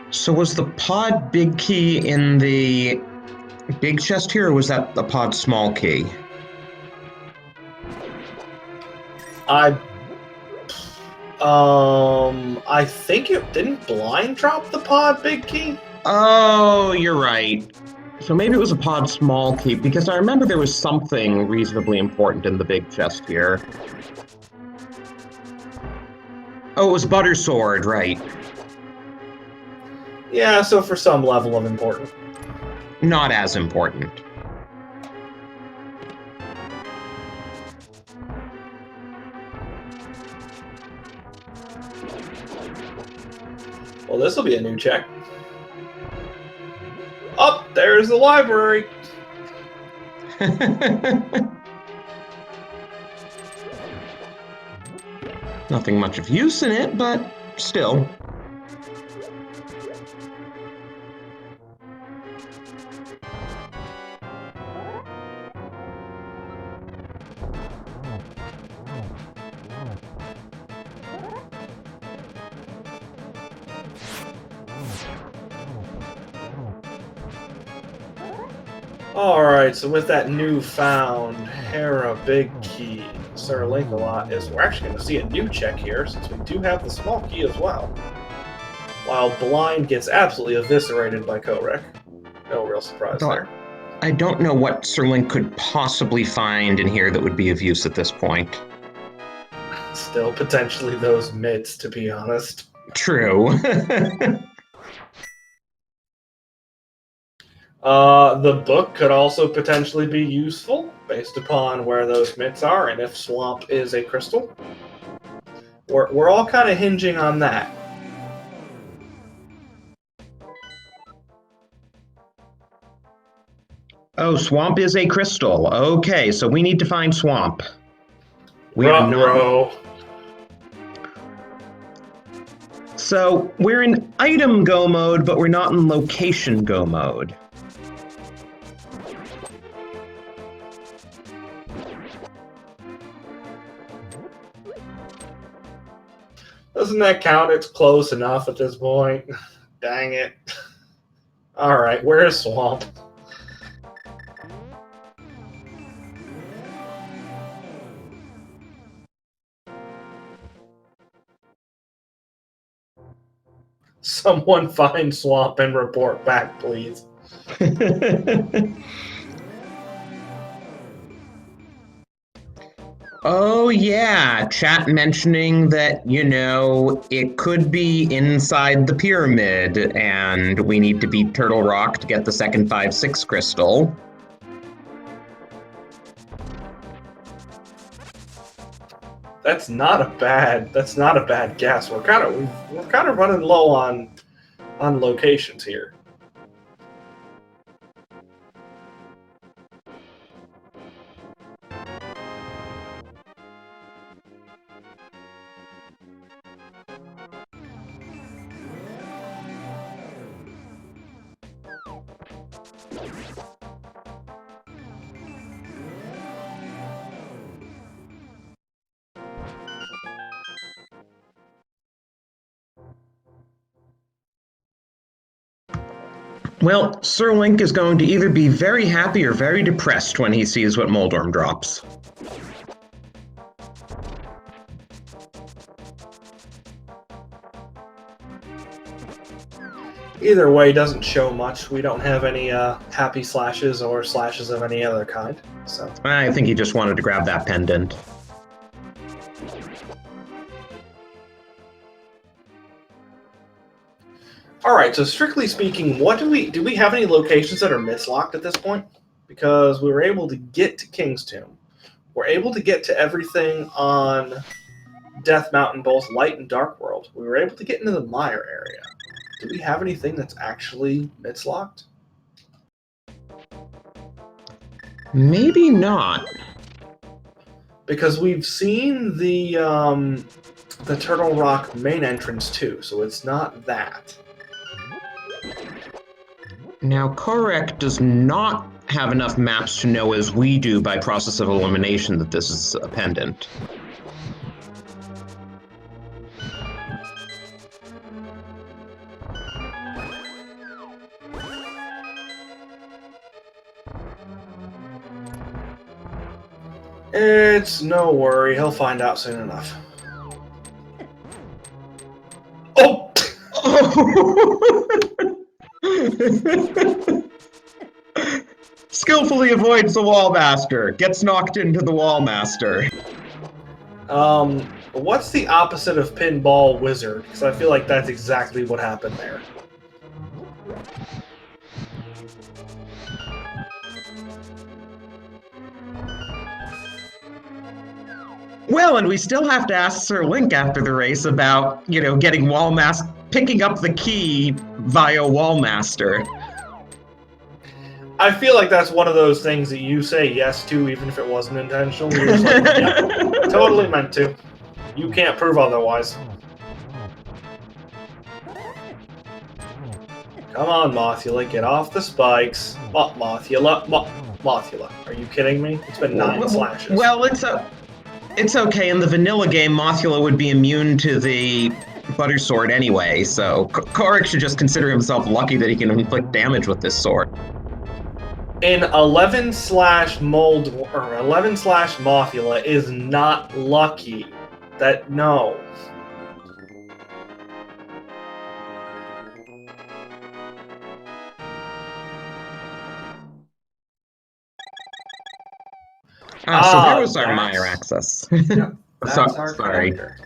S1: So was the pod big key in the big chest here, or was that the pod small key?
S2: I think it didn't blind drop the pod big key.
S1: Oh, you're right. So maybe it was a pod small key, because I remember there was something reasonably important in the big chest here. Oh, it was Butter Sword, right.
S2: Yeah, so for some level of importance.
S1: Not as important.
S2: Well, this will be a new check. Up there's the library.
S1: Nothing much of use in it, but still.
S2: Alright, so with that newfound Hera big key, SirLinkalot, we're actually going to see a new check here, since we do have the small key as well. While Blind gets absolutely eviscerated by Kohrek. No real surprise there.
S1: I don't know what SirLink could possibly find in here that would be of use at this point.
S2: Still potentially those mids, to be honest.
S1: True.
S2: The book could also potentially be useful, based upon where those mitts are, and if Swamp is a crystal. We're all kind of hinging on that.
S1: Oh, Swamp is a crystal. Okay, so we need to find Swamp. We are not... So we're in item go mode, but we're not in location go mode.
S2: Doesn't that count? It's close enough at this point. Dang it. Alright, where's Swamp? Someone find Swamp and report back, please.
S1: Oh yeah, chat mentioning that, you know, it could be inside the pyramid and we need to beat Turtle Rock to get the second 5-6 crystal.
S2: That's not a bad guess. We're kind of running low on locations here.
S1: Well, Sir Link is going to either be very happy or very depressed when he sees what Moldorm drops.
S2: Either way, doesn't show much. We don't have any happy slashes or slashes of any other kind. So
S1: I think he just wanted to grab that pendant.
S2: all right. So strictly speaking, what do we have any locations that are mislocked at this point? Because we were able to get to King's Tomb. We're able to get to everything on Death Mountain, both Light and Dark World. We were able to get into the Mire area. Do we have anything that's actually mislocked?
S1: Maybe not.
S2: Because we've seen the Turtle Rock main entrance too, so it's not that.
S1: Now, Kohrek does not have enough maps to know as we do by process of elimination that this is a pendant.
S2: It's no worry, he'll find out soon enough. Oh!
S1: Skillfully avoids the Wall Master, gets knocked into the Wall Master.
S2: What's the opposite of Pinball Wizard? Because I feel like that's exactly what happened there.
S1: Well, and we still have to ask Sir Link after the race about, getting picking up the key via Wall Master.
S2: I feel like that's one of those things that you say yes to, even if it wasn't intentional. You're just like, yeah, totally meant to. You can't prove otherwise. Come on, Mothula, get off the spikes. Mothula, are you kidding me? It's been 9 slashes.
S1: Well, it's okay. In the vanilla game, Mothula would be immune to the Butter Sword anyway, so Kohrek should just consider himself lucky that he can inflict damage with this sword.
S2: In 11 slash Mothula is not lucky. No.
S1: So there was our Mire access.
S2: Yep, that's our
S1: sorry.
S2: character.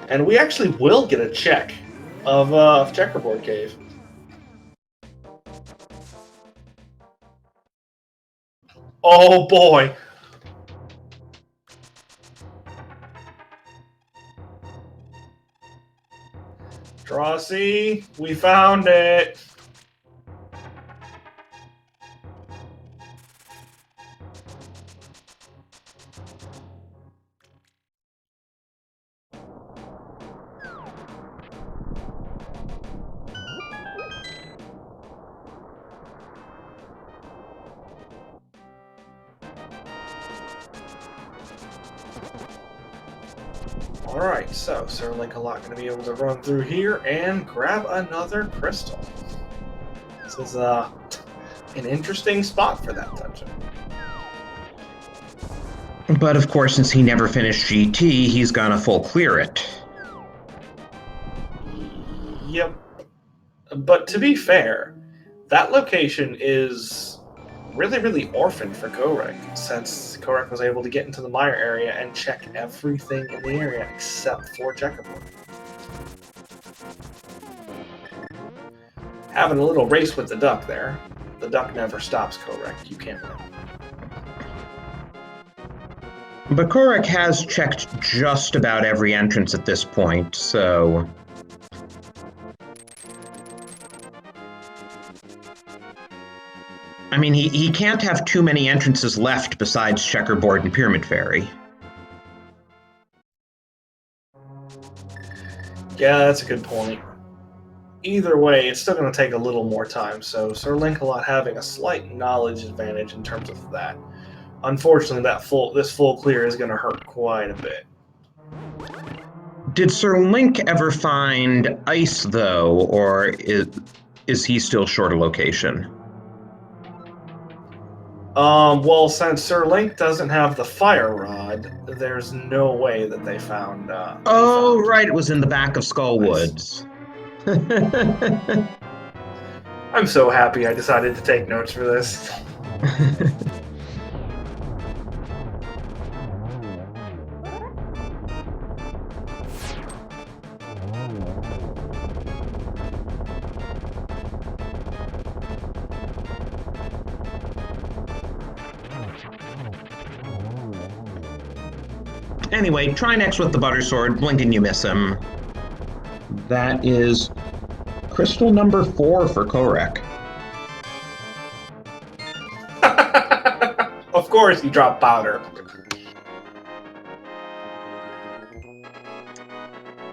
S2: And we actually will get a check of Checkerboard Cave. Oh boy! Drosy, we found it! Alright, so SirLinkalot going to be able to run through here and grab another crystal. This is an interesting spot for that dungeon.
S1: But of course, since he never finished GT, he's gonna full clear it.
S2: Yep. But to be fair, that location is really orphaned for Kohrek, since Kohrek was able to get into the Mire area and check everything in the area except for Checkerboard. Having a little race with the duck there. The duck never stops, Kohrek. You can't win.
S1: But Kohrek has checked just about every entrance at this point, so... I mean, he can't have too many entrances left besides Checkerboard and Pyramid Fairy.
S2: Yeah, that's a good point. either way, it's still going to take a little more time. So SirLinkalot having a slight knowledge advantage in terms of that. Unfortunately, this full clear is going to hurt quite a bit.
S1: Did Sir Link ever find ice, though, or is he still short a location?
S2: Well, since Sir Link doesn't have the fire rod, there's no way that they found.
S1: Oh, right, it was in the back of Skull
S2: Nice.
S1: Woods.
S2: I'm so happy I decided to take notes for this.
S1: Anyway, try next with the butter sword. Blink and you miss him. That is crystal number 4 for Kohrek.
S2: Of course, you drop powder.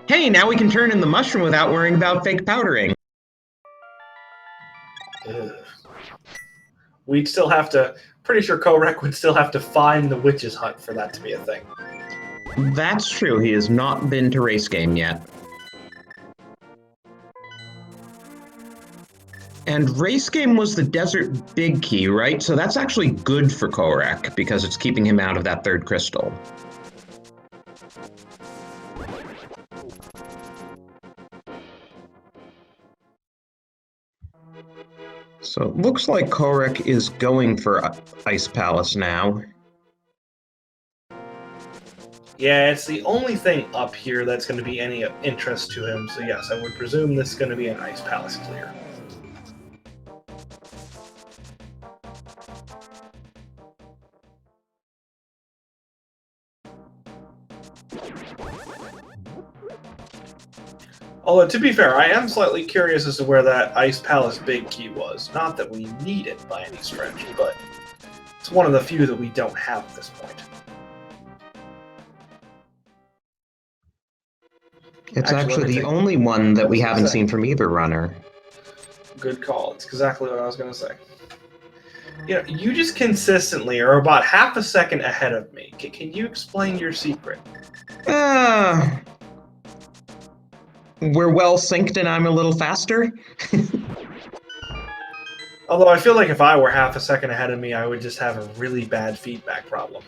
S1: Hey, now we can turn in the mushroom without worrying about fake powdering.
S2: Ugh. We'd still have to. Pretty sure Kohrek would still have to find the witch's hut for that to be a thing.
S1: That's true. He has not been to Race Game yet. And Race Game was the desert big key, right? So that's actually good for Kohrek because it's keeping him out of that third crystal. So it looks like Kohrek is going for Ice Palace now.
S2: Yeah, it's the only thing up here that's going to be any interest to him. So yes, I would presume this is going to be an Ice Palace clear. Although, to be fair, I am slightly curious as to where that Ice Palace big key was. Not that we need it by any stretch, but it's one of the few that we don't have at this point.
S1: It's actually the only one that we haven't seen from either runner.
S2: Good call. It's exactly what I was going to say. You know, you just consistently are about half a second ahead of me. Can you explain your secret?
S1: We're well synced and I'm a little faster.
S2: Although I feel like if I were half a second ahead of me, I would just have a really bad feedback problem.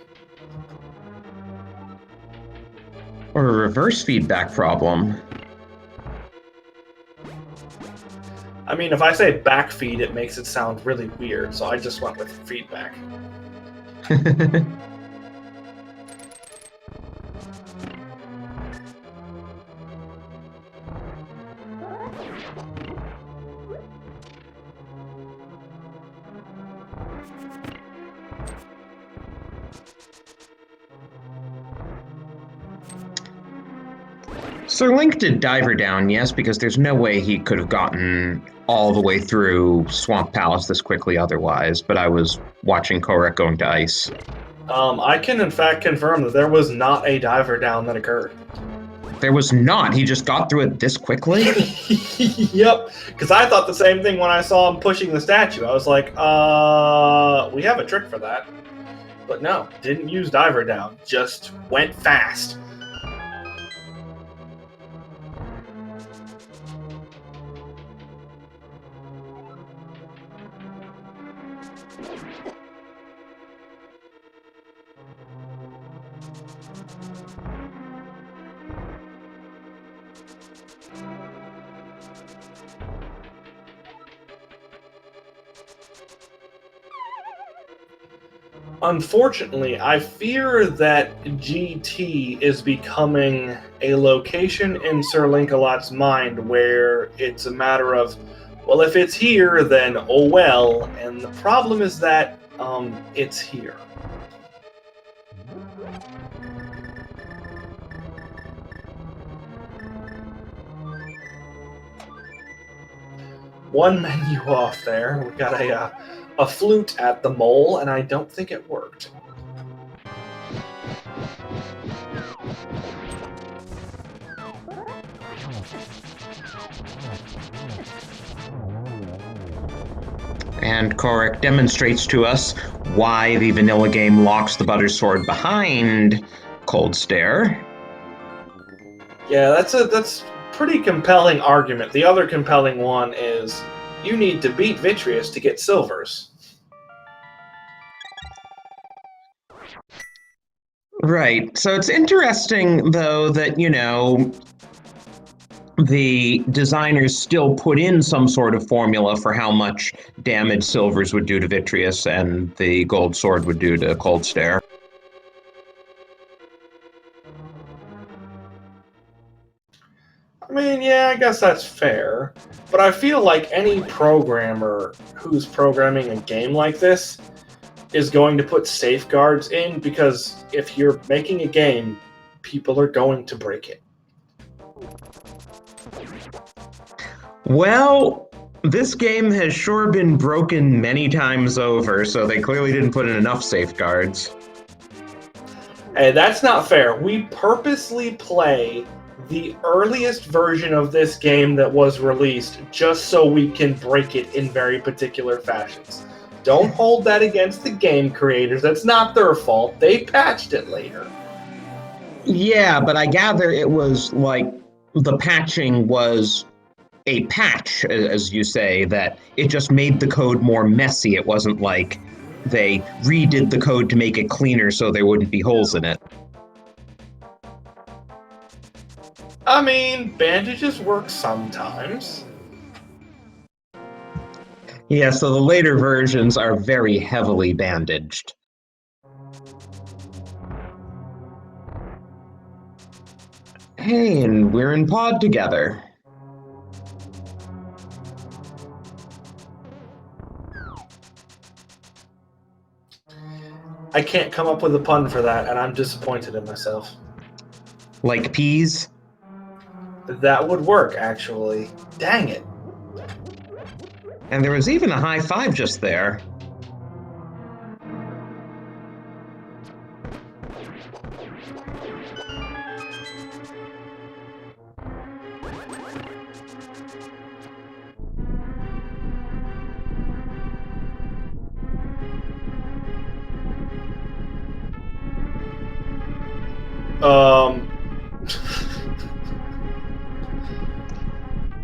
S1: Or a reverse feedback problem.
S2: I mean, if I say backfeed, it makes it sound really weird, so I just went with feedback.
S1: Sir Link did Diver down, yes, because there's no way he could have gotten all the way through Swamp Palace this quickly otherwise, but I was watching Kohrek going to ice.
S2: I can in fact confirm that there was not a diver down that occurred.
S1: There was not. He just got through it this quickly?
S2: Yep, because I thought the same thing when I saw him pushing the statue. I was like, we have a trick for that. But no, didn't use diver down, just went fast. Unfortunately, I fear that GT is becoming a location in SirLinkalot's mind where it's a matter of, well, if it's here, then oh well, and the problem is that, it's here. One menu off there. We got a flute at the mole, and I don't think it worked.
S1: And Kohrek demonstrates to us why the vanilla game locks the butter sword behind Cold Stare.
S2: Yeah, that's pretty compelling argument. The other compelling one is you need to beat Vitreous to get silvers.
S1: Right. So it's interesting, though, that, the designers still put in some sort of formula for how much damage silvers would do to Vitreous and the gold sword would do to Cold Stare.
S2: I mean, yeah, I guess that's fair. But I feel like any programmer who's programming a game like this is going to put safeguards in, because if you're making a game, people are going to break it.
S1: Well, this game has sure been broken many times over, so they clearly didn't put in enough safeguards.
S2: Hey, that's not fair. We purposely play the earliest version of this game that was released just so we can break it in very particular fashions. Don't hold that against the game creators. That's not their fault. They patched it later.
S1: Yeah, but I gather it was like the patching was a patch, as you say, that it just made the code more messy. It wasn't like they redid the code to make it cleaner so there wouldn't be holes in it.
S2: I mean, bandages work sometimes.
S1: Yeah, so the later versions are very heavily bandaged. Hey, and we're in pod together.
S2: I can't come up with a pun for that, and I'm disappointed in myself.
S1: Like peas?
S2: That would work, actually. Dang it.
S1: And there was even a high five just there.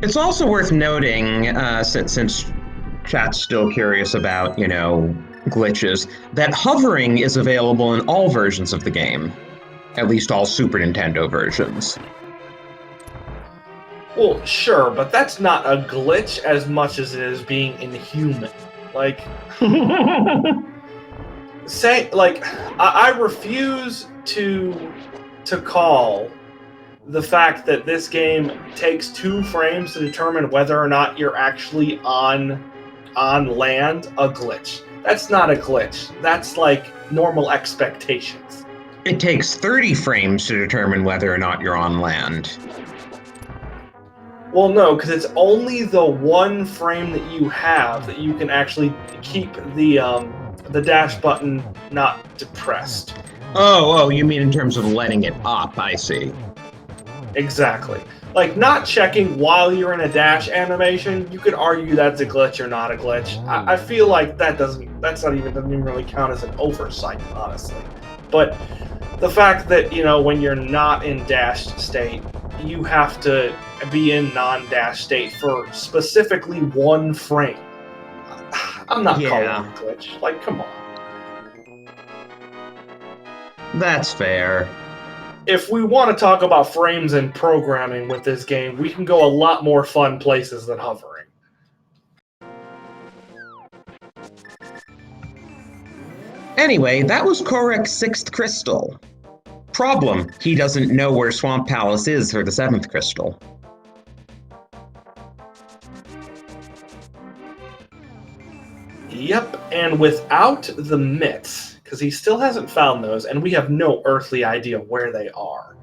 S1: It's also worth noting, since chat's still curious about, glitches, that hovering is available in all versions of the game. At least all Super Nintendo versions.
S2: Well, sure, but that's not a glitch as much as it is being inhuman. Like, I refuse to call the fact that this game takes 2 frames to determine whether or not you're actually on land a glitch. That's not a glitch. That's like normal expectations.
S1: It takes 30 frames to determine whether or not you're on land.
S2: Well, no, because it's only the 1 frame that you have that you can actually keep the dash button not depressed.
S1: Oh, you mean in terms of letting it up, I see.
S2: Exactly. Like, not checking while you're in a dash animation, you could argue that's a glitch or not a glitch. I feel like doesn't even really count as an oversight, honestly. But the fact that, when you're not in dashed state, you have to be in non-dash state for specifically 1 frame. I'm not calling it a glitch. Like, come on.
S1: That's fair.
S2: If we want to talk about frames and programming with this game, we can go a lot more fun places than hovering.
S1: Anyway, that was Kohrek's 6th crystal. Problem, he doesn't know where Swamp Palace is for the 7th crystal.
S2: Yep, and without the mitts, because he still hasn't found those, and we have no earthly idea where they are,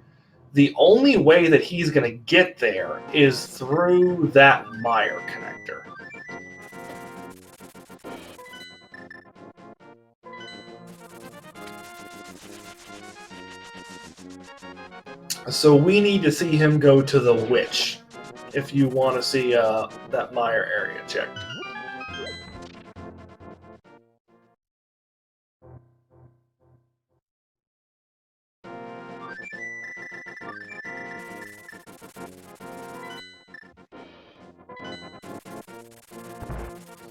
S2: the only way that he's going to get there is through that mire connector. So we need to see him go to the witch. if you want to see that mire area checked.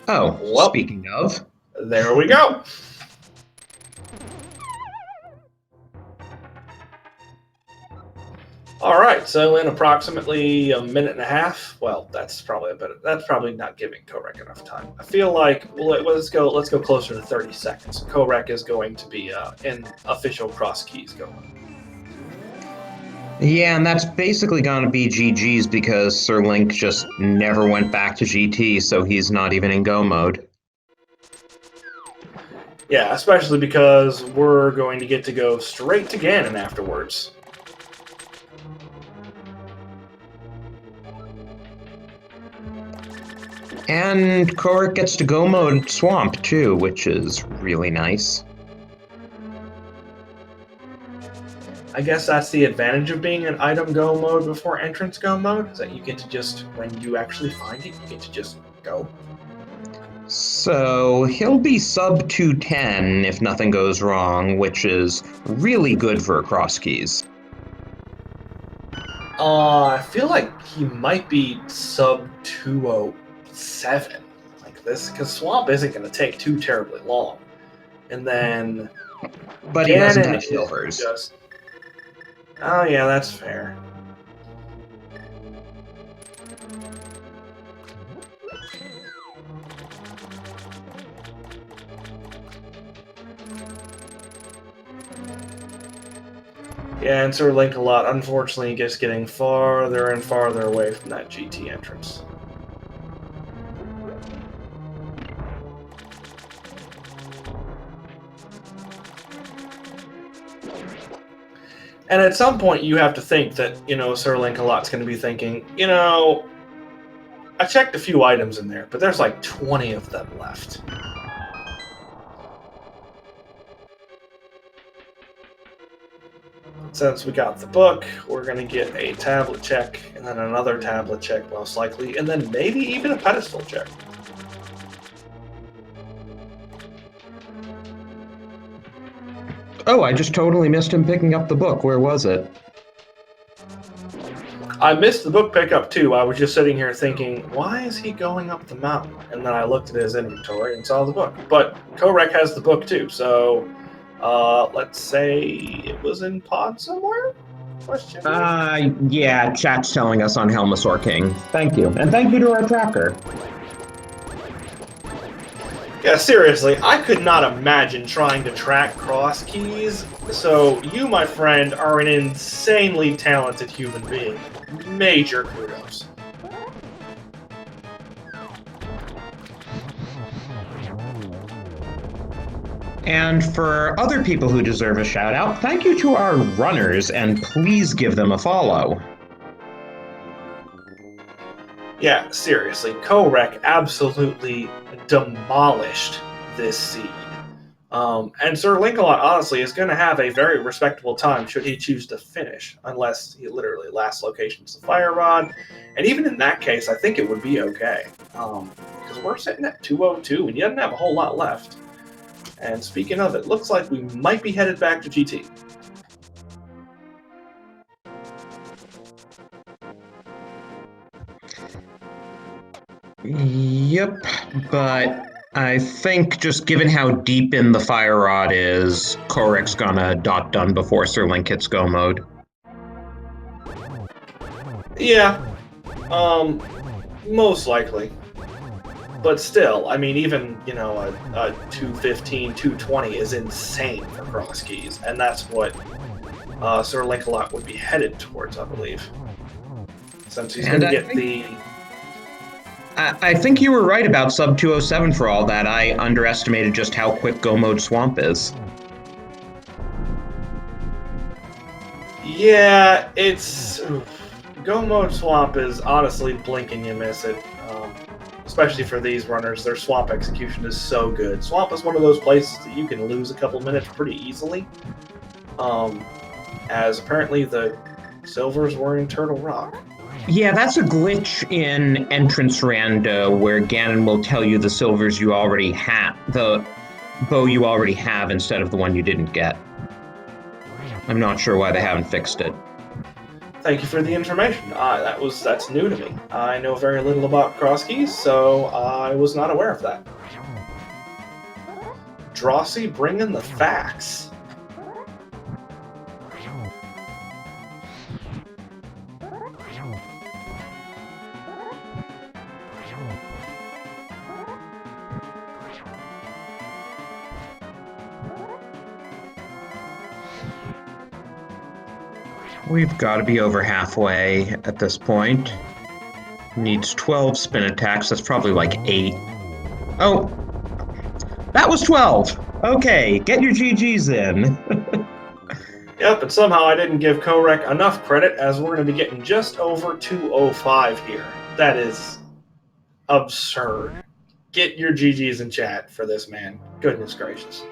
S1: Oh,
S2: Well,
S1: speaking of.
S2: there we go. All right, so in approximately a minute and a half, well, that's probably not giving Kohrek enough time. I feel like let's go closer to 30 seconds. Kohrek is going to be in official cross keys going.
S1: Yeah, and that's basically gonna be GG's because Sir Link just never went back to GT, so he's not even in Go mode.
S2: Yeah, especially because we're going to get to go straight to Ganon afterwards.
S1: And Kohrek gets to Go mode Swamp too, which is really nice.
S2: I guess that's the advantage of being in item go mode before entrance go mode, is that you get to just, when you actually find it, you get to just go.
S1: So he'll be sub 210 if nothing goes wrong, which is really good for cross keys.
S2: I feel like he might be sub 207, like this, because Swamp isn't going to take too terribly long. And then
S1: But he doesn't
S2: Ganon
S1: touch silvers.
S2: just... Oh yeah, that's fair. Yeah, and SirLinkalot, unfortunately, just getting farther and farther away from that GT entrance. And at some point, you have to think that, SirLinkalot's going to be thinking, I checked a few items in there, but there's like 20 of them left. Since we got the book, we're going to get a tablet check, and then another tablet check, most likely, and then maybe even a pedestal check.
S1: Oh, I just totally missed him picking up the book. Where was it?
S2: I missed the book pickup too. I was just sitting here thinking, why is he going up the mountain? And then I looked at his inventory and saw the book. But Kohrek has the book too, so let's say it was in pod somewhere? Question mark?
S1: Yeah, chat's telling us on Helmasaur King. Thank you. And thank you to our tracker.
S2: Yeah, seriously, I could not imagine trying to track cross keys, so you, my friend, are an insanely talented human being. Major kudos.
S1: And for other people who deserve a shout out, thank you to our runners, and please give them a follow.
S2: Yeah, seriously, Kohrek absolutely demolished this seed. And SirLinkalot, honestly, is going to have a very respectable time should he choose to finish, unless he literally last location's the Fire Rod. And even in that case, I think it would be okay. Because we're sitting at 202, and he doesn't have a whole lot left. And speaking of, it looks like we might be headed back to GT.
S1: Yep, but I think just given how deep in the Fire Rod is, Kohrek's gonna dot done before Sir Link hits Go mode.
S2: Yeah, most likely. But still, I mean, even, a 215, 220 is insane for cross keys, and that's what SirLinkalot would be headed towards, I believe. Since he's going to get the...
S1: I think you were right about sub 207 for all that. I underestimated just how quick Go mode Swamp is.
S2: Yeah, it's... Go mode Swamp is honestly blink and you miss it. Especially for these runners, their Swamp execution is so good. Swamp is one of those places that you can lose a couple minutes pretty easily. As apparently the silvers were in Turtle Rock.
S1: Yeah, that's a glitch in Entrance Rando where Ganon will tell you the silvers you already have, the bow you already have instead of the one you didn't get. I'm not sure why they haven't fixed it.
S2: Thank you for the information. That's new to me. I know very little about cross keys, so I was not aware of that. Drosy bringing the facts.
S1: We've got to be over halfway at this point. Needs 12 spin attacks. That's probably like 8. Oh, that was 12. Okay, get your GGs in.
S2: Yep, and somehow I didn't give Kohrek enough credit, as we're going to be getting just over 205 here. That is absurd. Get your GGs in chat for this man. Goodness gracious.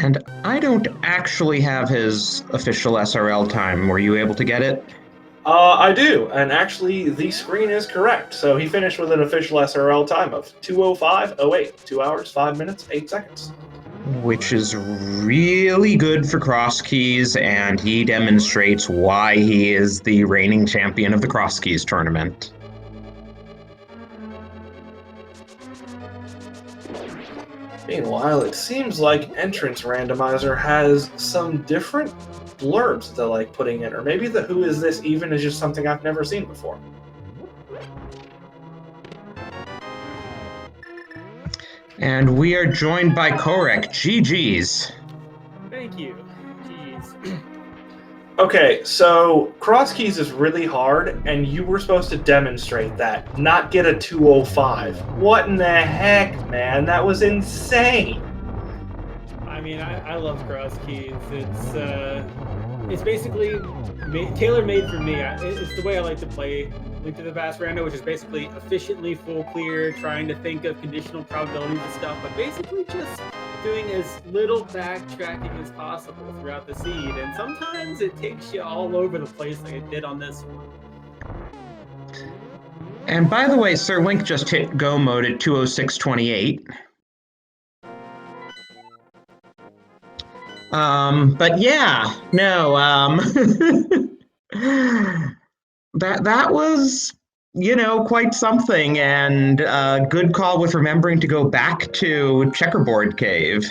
S1: And I don't actually have his official SRL time. Were you able to get it?
S2: I do, and actually the screen is correct. So he finished with an official SRL time of 2:05:08, 2 hours, 5 minutes, 8 seconds.
S1: Which is really good for cross keys, and he demonstrates why he is the reigning champion of the cross keys tournament.
S2: Meanwhile, it seems like Entrance Randomizer has some different blurbs that they like putting in, or maybe the who is this even is just something I've never seen before.
S1: And we are joined by Kohrek. GG's.
S3: Thank you. Jeez.
S2: Okay, so cross keys is really hard, and you were supposed to demonstrate that, not get a 205. What in the heck, man? That was insane.
S3: I mean, I love cross keys. It's basically tailor-made for me. It's the way I like to play Link to the Past Rando, which is basically efficiently full clear, trying to think of conditional probabilities and stuff, but basically just doing as little backtracking as possible throughout the seed. And sometimes it takes you all over the place like it did on this one.
S1: And by the way, Sir Link just hit go mode at 206:28. But yeah, no, that was, quite something, and a good call with remembering to go back to Checkerboard Cave.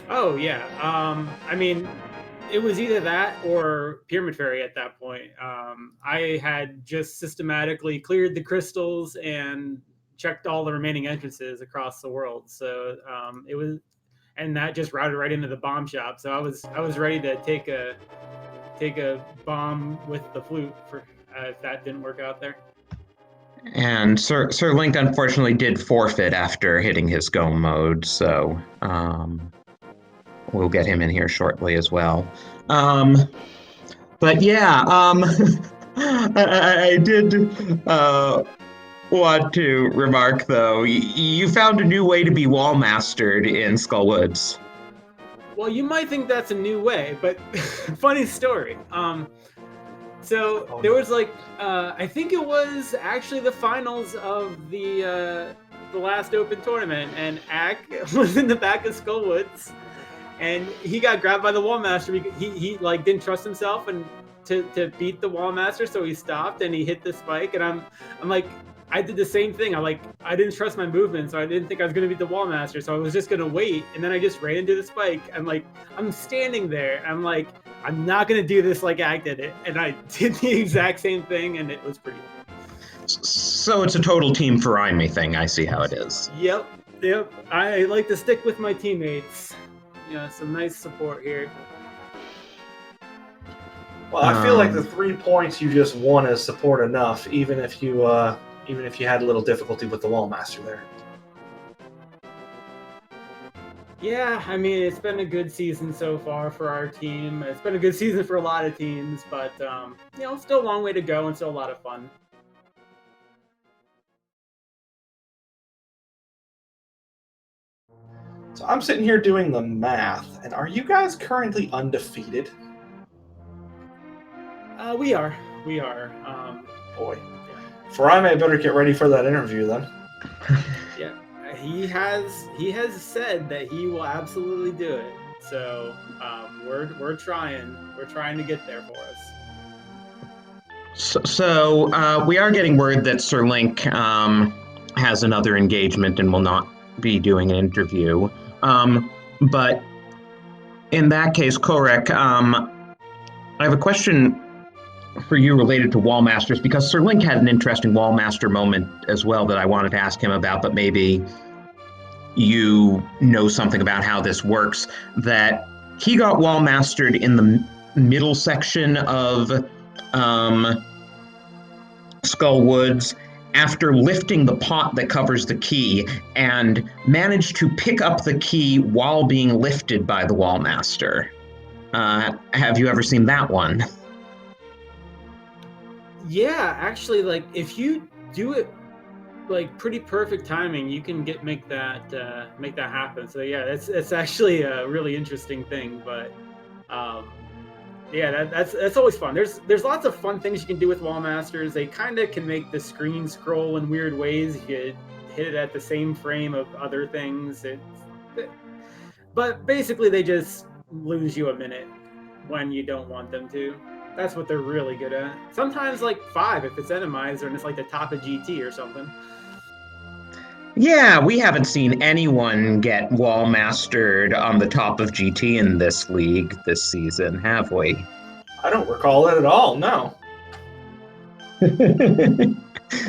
S3: Oh yeah. I mean, it was either that or Pyramid Fairy at that point. I had just systematically cleared the crystals and checked all the remaining entrances across the world. So it was, and that just routed right into the bomb shop. So I was ready to take a bomb with the flute for if that didn't work out there.
S1: And Sir Link unfortunately did forfeit after hitting his go mode, so we'll get him in here shortly as well. But yeah, I did want to remark, though, you found a new way to be wall mastered in Skullwoods.
S3: Well, you might think that's a new way, but funny story. So there was like, I think it was actually the finals of the last open tournament, and Ak was in the back of Skullwoods, and he got grabbed by the wall master. He like didn't trust himself and to beat the wall master, so he stopped and he hit the spike, and I'm like, I did the same thing. I didn't trust my movement, so I didn't think I was gonna beat the wall master, so I was just gonna wait, and then I just ran into the spike. I'm standing there, I'm like, I'm not gonna do this like Ak did it, and I did the exact same thing, and it was pretty cool.
S1: So it's a total team Faraimi thing. I see how it is.
S3: Yep. I like to stick with my teammates. Yeah, some nice support here.
S2: Well, I feel like the 3 points you just won is support enough, even if you had a little difficulty with the wall master there.
S3: Yeah, I mean, it's been a good season so far for our team. It's been a good season for a lot of teams, but still a long way to go and still a lot of fun.
S2: So I'm sitting here doing the math, and are you guys currently undefeated?
S3: We are.
S2: Boy. Farime better get ready for that interview then.
S3: Yeah, he has said that he will absolutely do it. So we're trying to get there for us.
S1: So we are getting word that SirLink has another engagement and will not be doing an interview. But in that case, Kohrek, I have a question for you related to Wallmasters, because SirLink had an interesting Wallmaster moment as well that I wanted to ask him about, but maybe you know something about how this works. That he got Wallmastered in the middle section of Skull Woods after lifting the pot that covers the key, and managed to pick up the key while being lifted by the Wallmaster. Have you ever seen that one?
S3: Yeah, actually, like if you do it like pretty perfect timing, you can make that happen. So yeah, that's actually a really interesting thing. But yeah, that's always fun. There's lots of fun things you can do with Wallmasters. They kind of can make the screen scroll in weird ways. You could hit it at the same frame of other things. But basically, they just lose you a minute when you don't want them to. That's what they're really good at. Sometimes like 5 if it's Randomizer and it's like the top of GT or something.
S1: Yeah, we haven't seen anyone get Wallmastered on the top of GT in this league this season, have we?
S2: I don't recall it at all, no.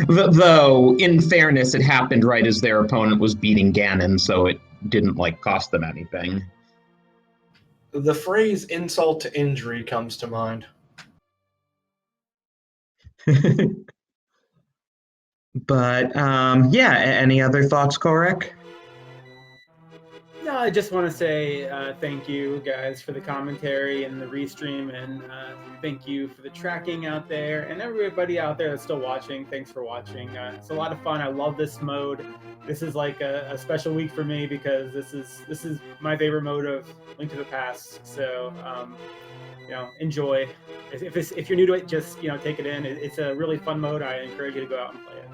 S1: Though, in fairness, it happened right as their opponent was beating Ganon, so it didn't cost them anything.
S2: The phrase insult to injury comes to mind.
S1: But yeah, any other thoughts, Kohrek?
S3: No, I just want to say thank you guys for the commentary and the restream, and thank you for the tracking out there, and everybody out there that's still watching. Thanks for watching. It's a lot of fun. I love this mode. This is like a special week for me because this is my favorite mode of Link to the Past. So enjoy. If you're new to it, just take it in. It's a really fun mode. I encourage you to go out and play it.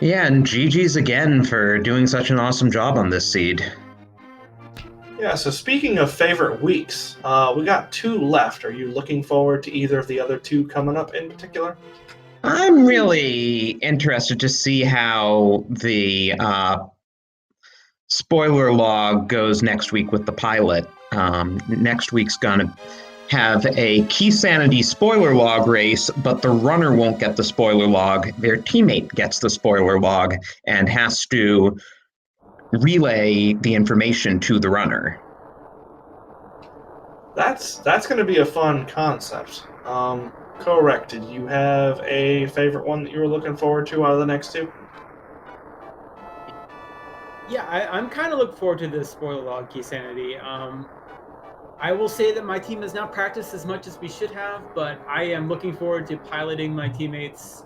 S1: Yeah, and GG's again for doing such an awesome job on this seed.
S2: Yeah, so speaking of favorite weeks, we got 2 left. Are you looking forward to either of the other 2 coming up in particular?
S1: I'm really interested to see how the spoiler log goes next week with the pilot. Next week's gonna have a Key Sanity spoiler log race, but the runner won't get the spoiler log. Their teammate gets the spoiler log and has to relay the information to the runner.
S2: That's going to be a fun concept. Kohrek, did you have a favorite one that you were looking forward to out of the next 2?
S3: Yeah, I'm kind of looking forward to this spoiler log Key Sanity. I will say that my team has not practiced as much as we should have, but I am looking forward to piloting my teammates,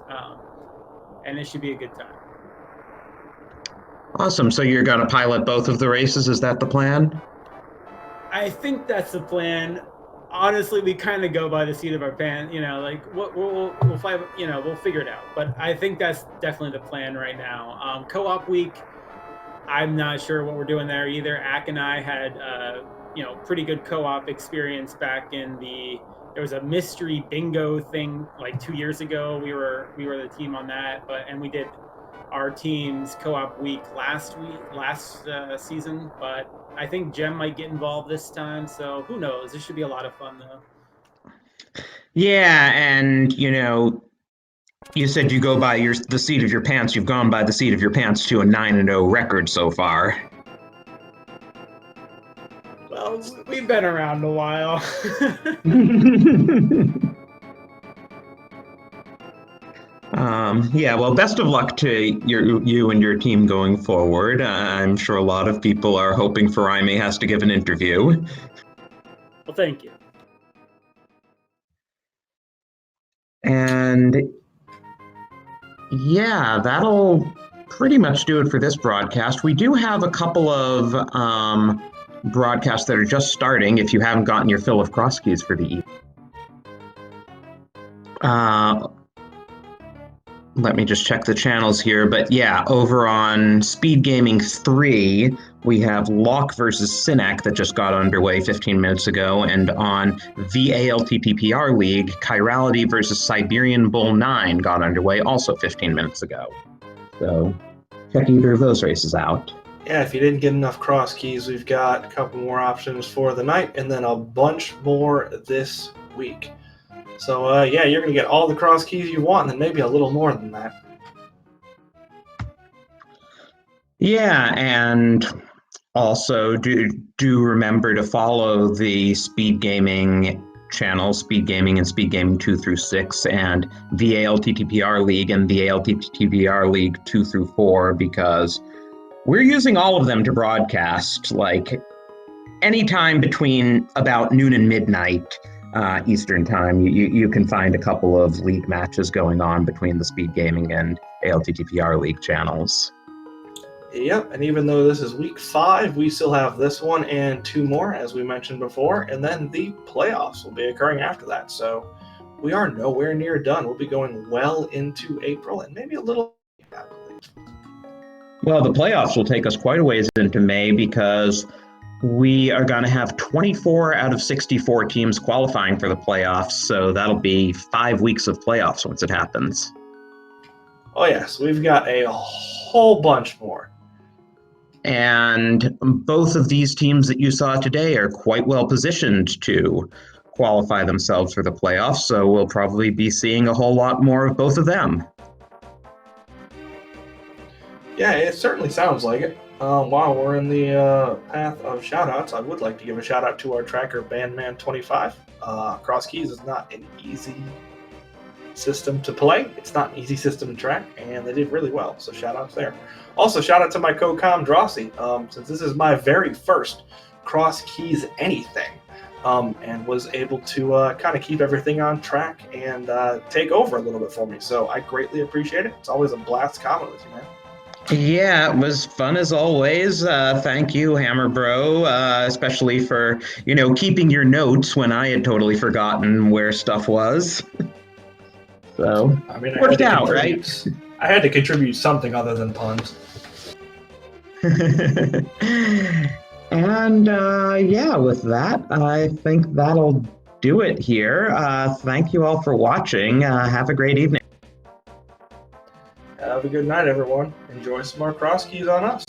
S3: and it should be a good time.
S1: Awesome. So you're going to pilot both of the races? Is that the plan?
S3: I think that's the plan. Honestly, we kind of go by the seat of our pants. We'll fly. We'll figure it out. But I think that's definitely the plan right now. Co-op week, I'm not sure what we're doing there either. Ak and I had pretty good co-op experience back in there was a mystery bingo thing like 2 years ago. We were the team on that, and we did our team's co-op week last season, but I think Jem might get involved this time, so who knows? This should be a lot of fun though.
S1: Yeah, and you said you go by the seat of your pants. You've gone by the seat of your pants to a 9-0 record so far.
S3: Well, we've been around a while.
S1: Yeah, well, best of luck to you and your team going forward. I'm sure a lot of people are hoping Farime has to give an interview.
S3: Well, thank you.
S1: And yeah, that'll pretty much do it for this broadcast. We do have a couple of broadcasts that are just starting if you haven't gotten your fill of cross keys for the evening. Let me just check the channels here. But yeah, over on Speed Gaming 3, we have Locke versus Synac that just got underway 15 minutes ago. And on the ALTTPR League, Chirality versus Siberian Bull 9 got underway also 15 minutes ago. So check either of those races out.
S2: Yeah, if you didn't get enough cross keys, we've got a couple more options for the night, and then a bunch more this week. So yeah, you're going to get all the cross keys you want, and then maybe a little more than that.
S1: Yeah, and also do remember to follow the Speed Gaming channel, Speed Gaming and Speed Gaming 2 through 6, and the ALTTPR League and the ALTTPR League 2 through 4, because we're using all of them to broadcast, like, anytime between about noon and midnight Eastern time. You can find a couple of league matches going on between the Speed Gaming and ALTTPR League channels.
S2: Yep, and even though this is week 5, we still have this one and 2 more, as we mentioned before, and then the playoffs will be occurring after that. So we are nowhere near done. We'll be going well into April, and maybe a little, I believe.
S1: Well, the playoffs will take us quite a ways into May, because we are going to have 24 out of 64 teams qualifying for the playoffs, so that'll be 5 weeks of playoffs once it happens.
S2: Oh yes, we've got a whole bunch more.
S1: And both of these teams that you saw today are quite well positioned to qualify themselves for the playoffs, so we'll probably be seeing a whole lot more of both of them.
S2: Yeah, it certainly sounds like it. While we're in the path of shoutouts, I would like to give a shout out to our tracker, Bandman25. Cross keys is not an easy system to play. It's not an easy system to track, and they did really well, so shout outs there. Also, shout out to my co-com, Drossi, since this is my very first cross keys anything, and was able to kind of keep everything on track and take over a little bit for me. So I greatly appreciate it. It's always a blast comment with you, man.
S1: Yeah, it was fun as always. Thank you, Hammer Bro, especially for, keeping your notes when I had totally forgotten where stuff was. So,
S2: I mean,
S1: worked out, right?
S2: I had to contribute something other than puns.
S1: And yeah, with that, I think that'll do it here. Thank you all for watching. Have a great evening.
S2: Have a good night, everyone. Enjoy some more cross keys on us.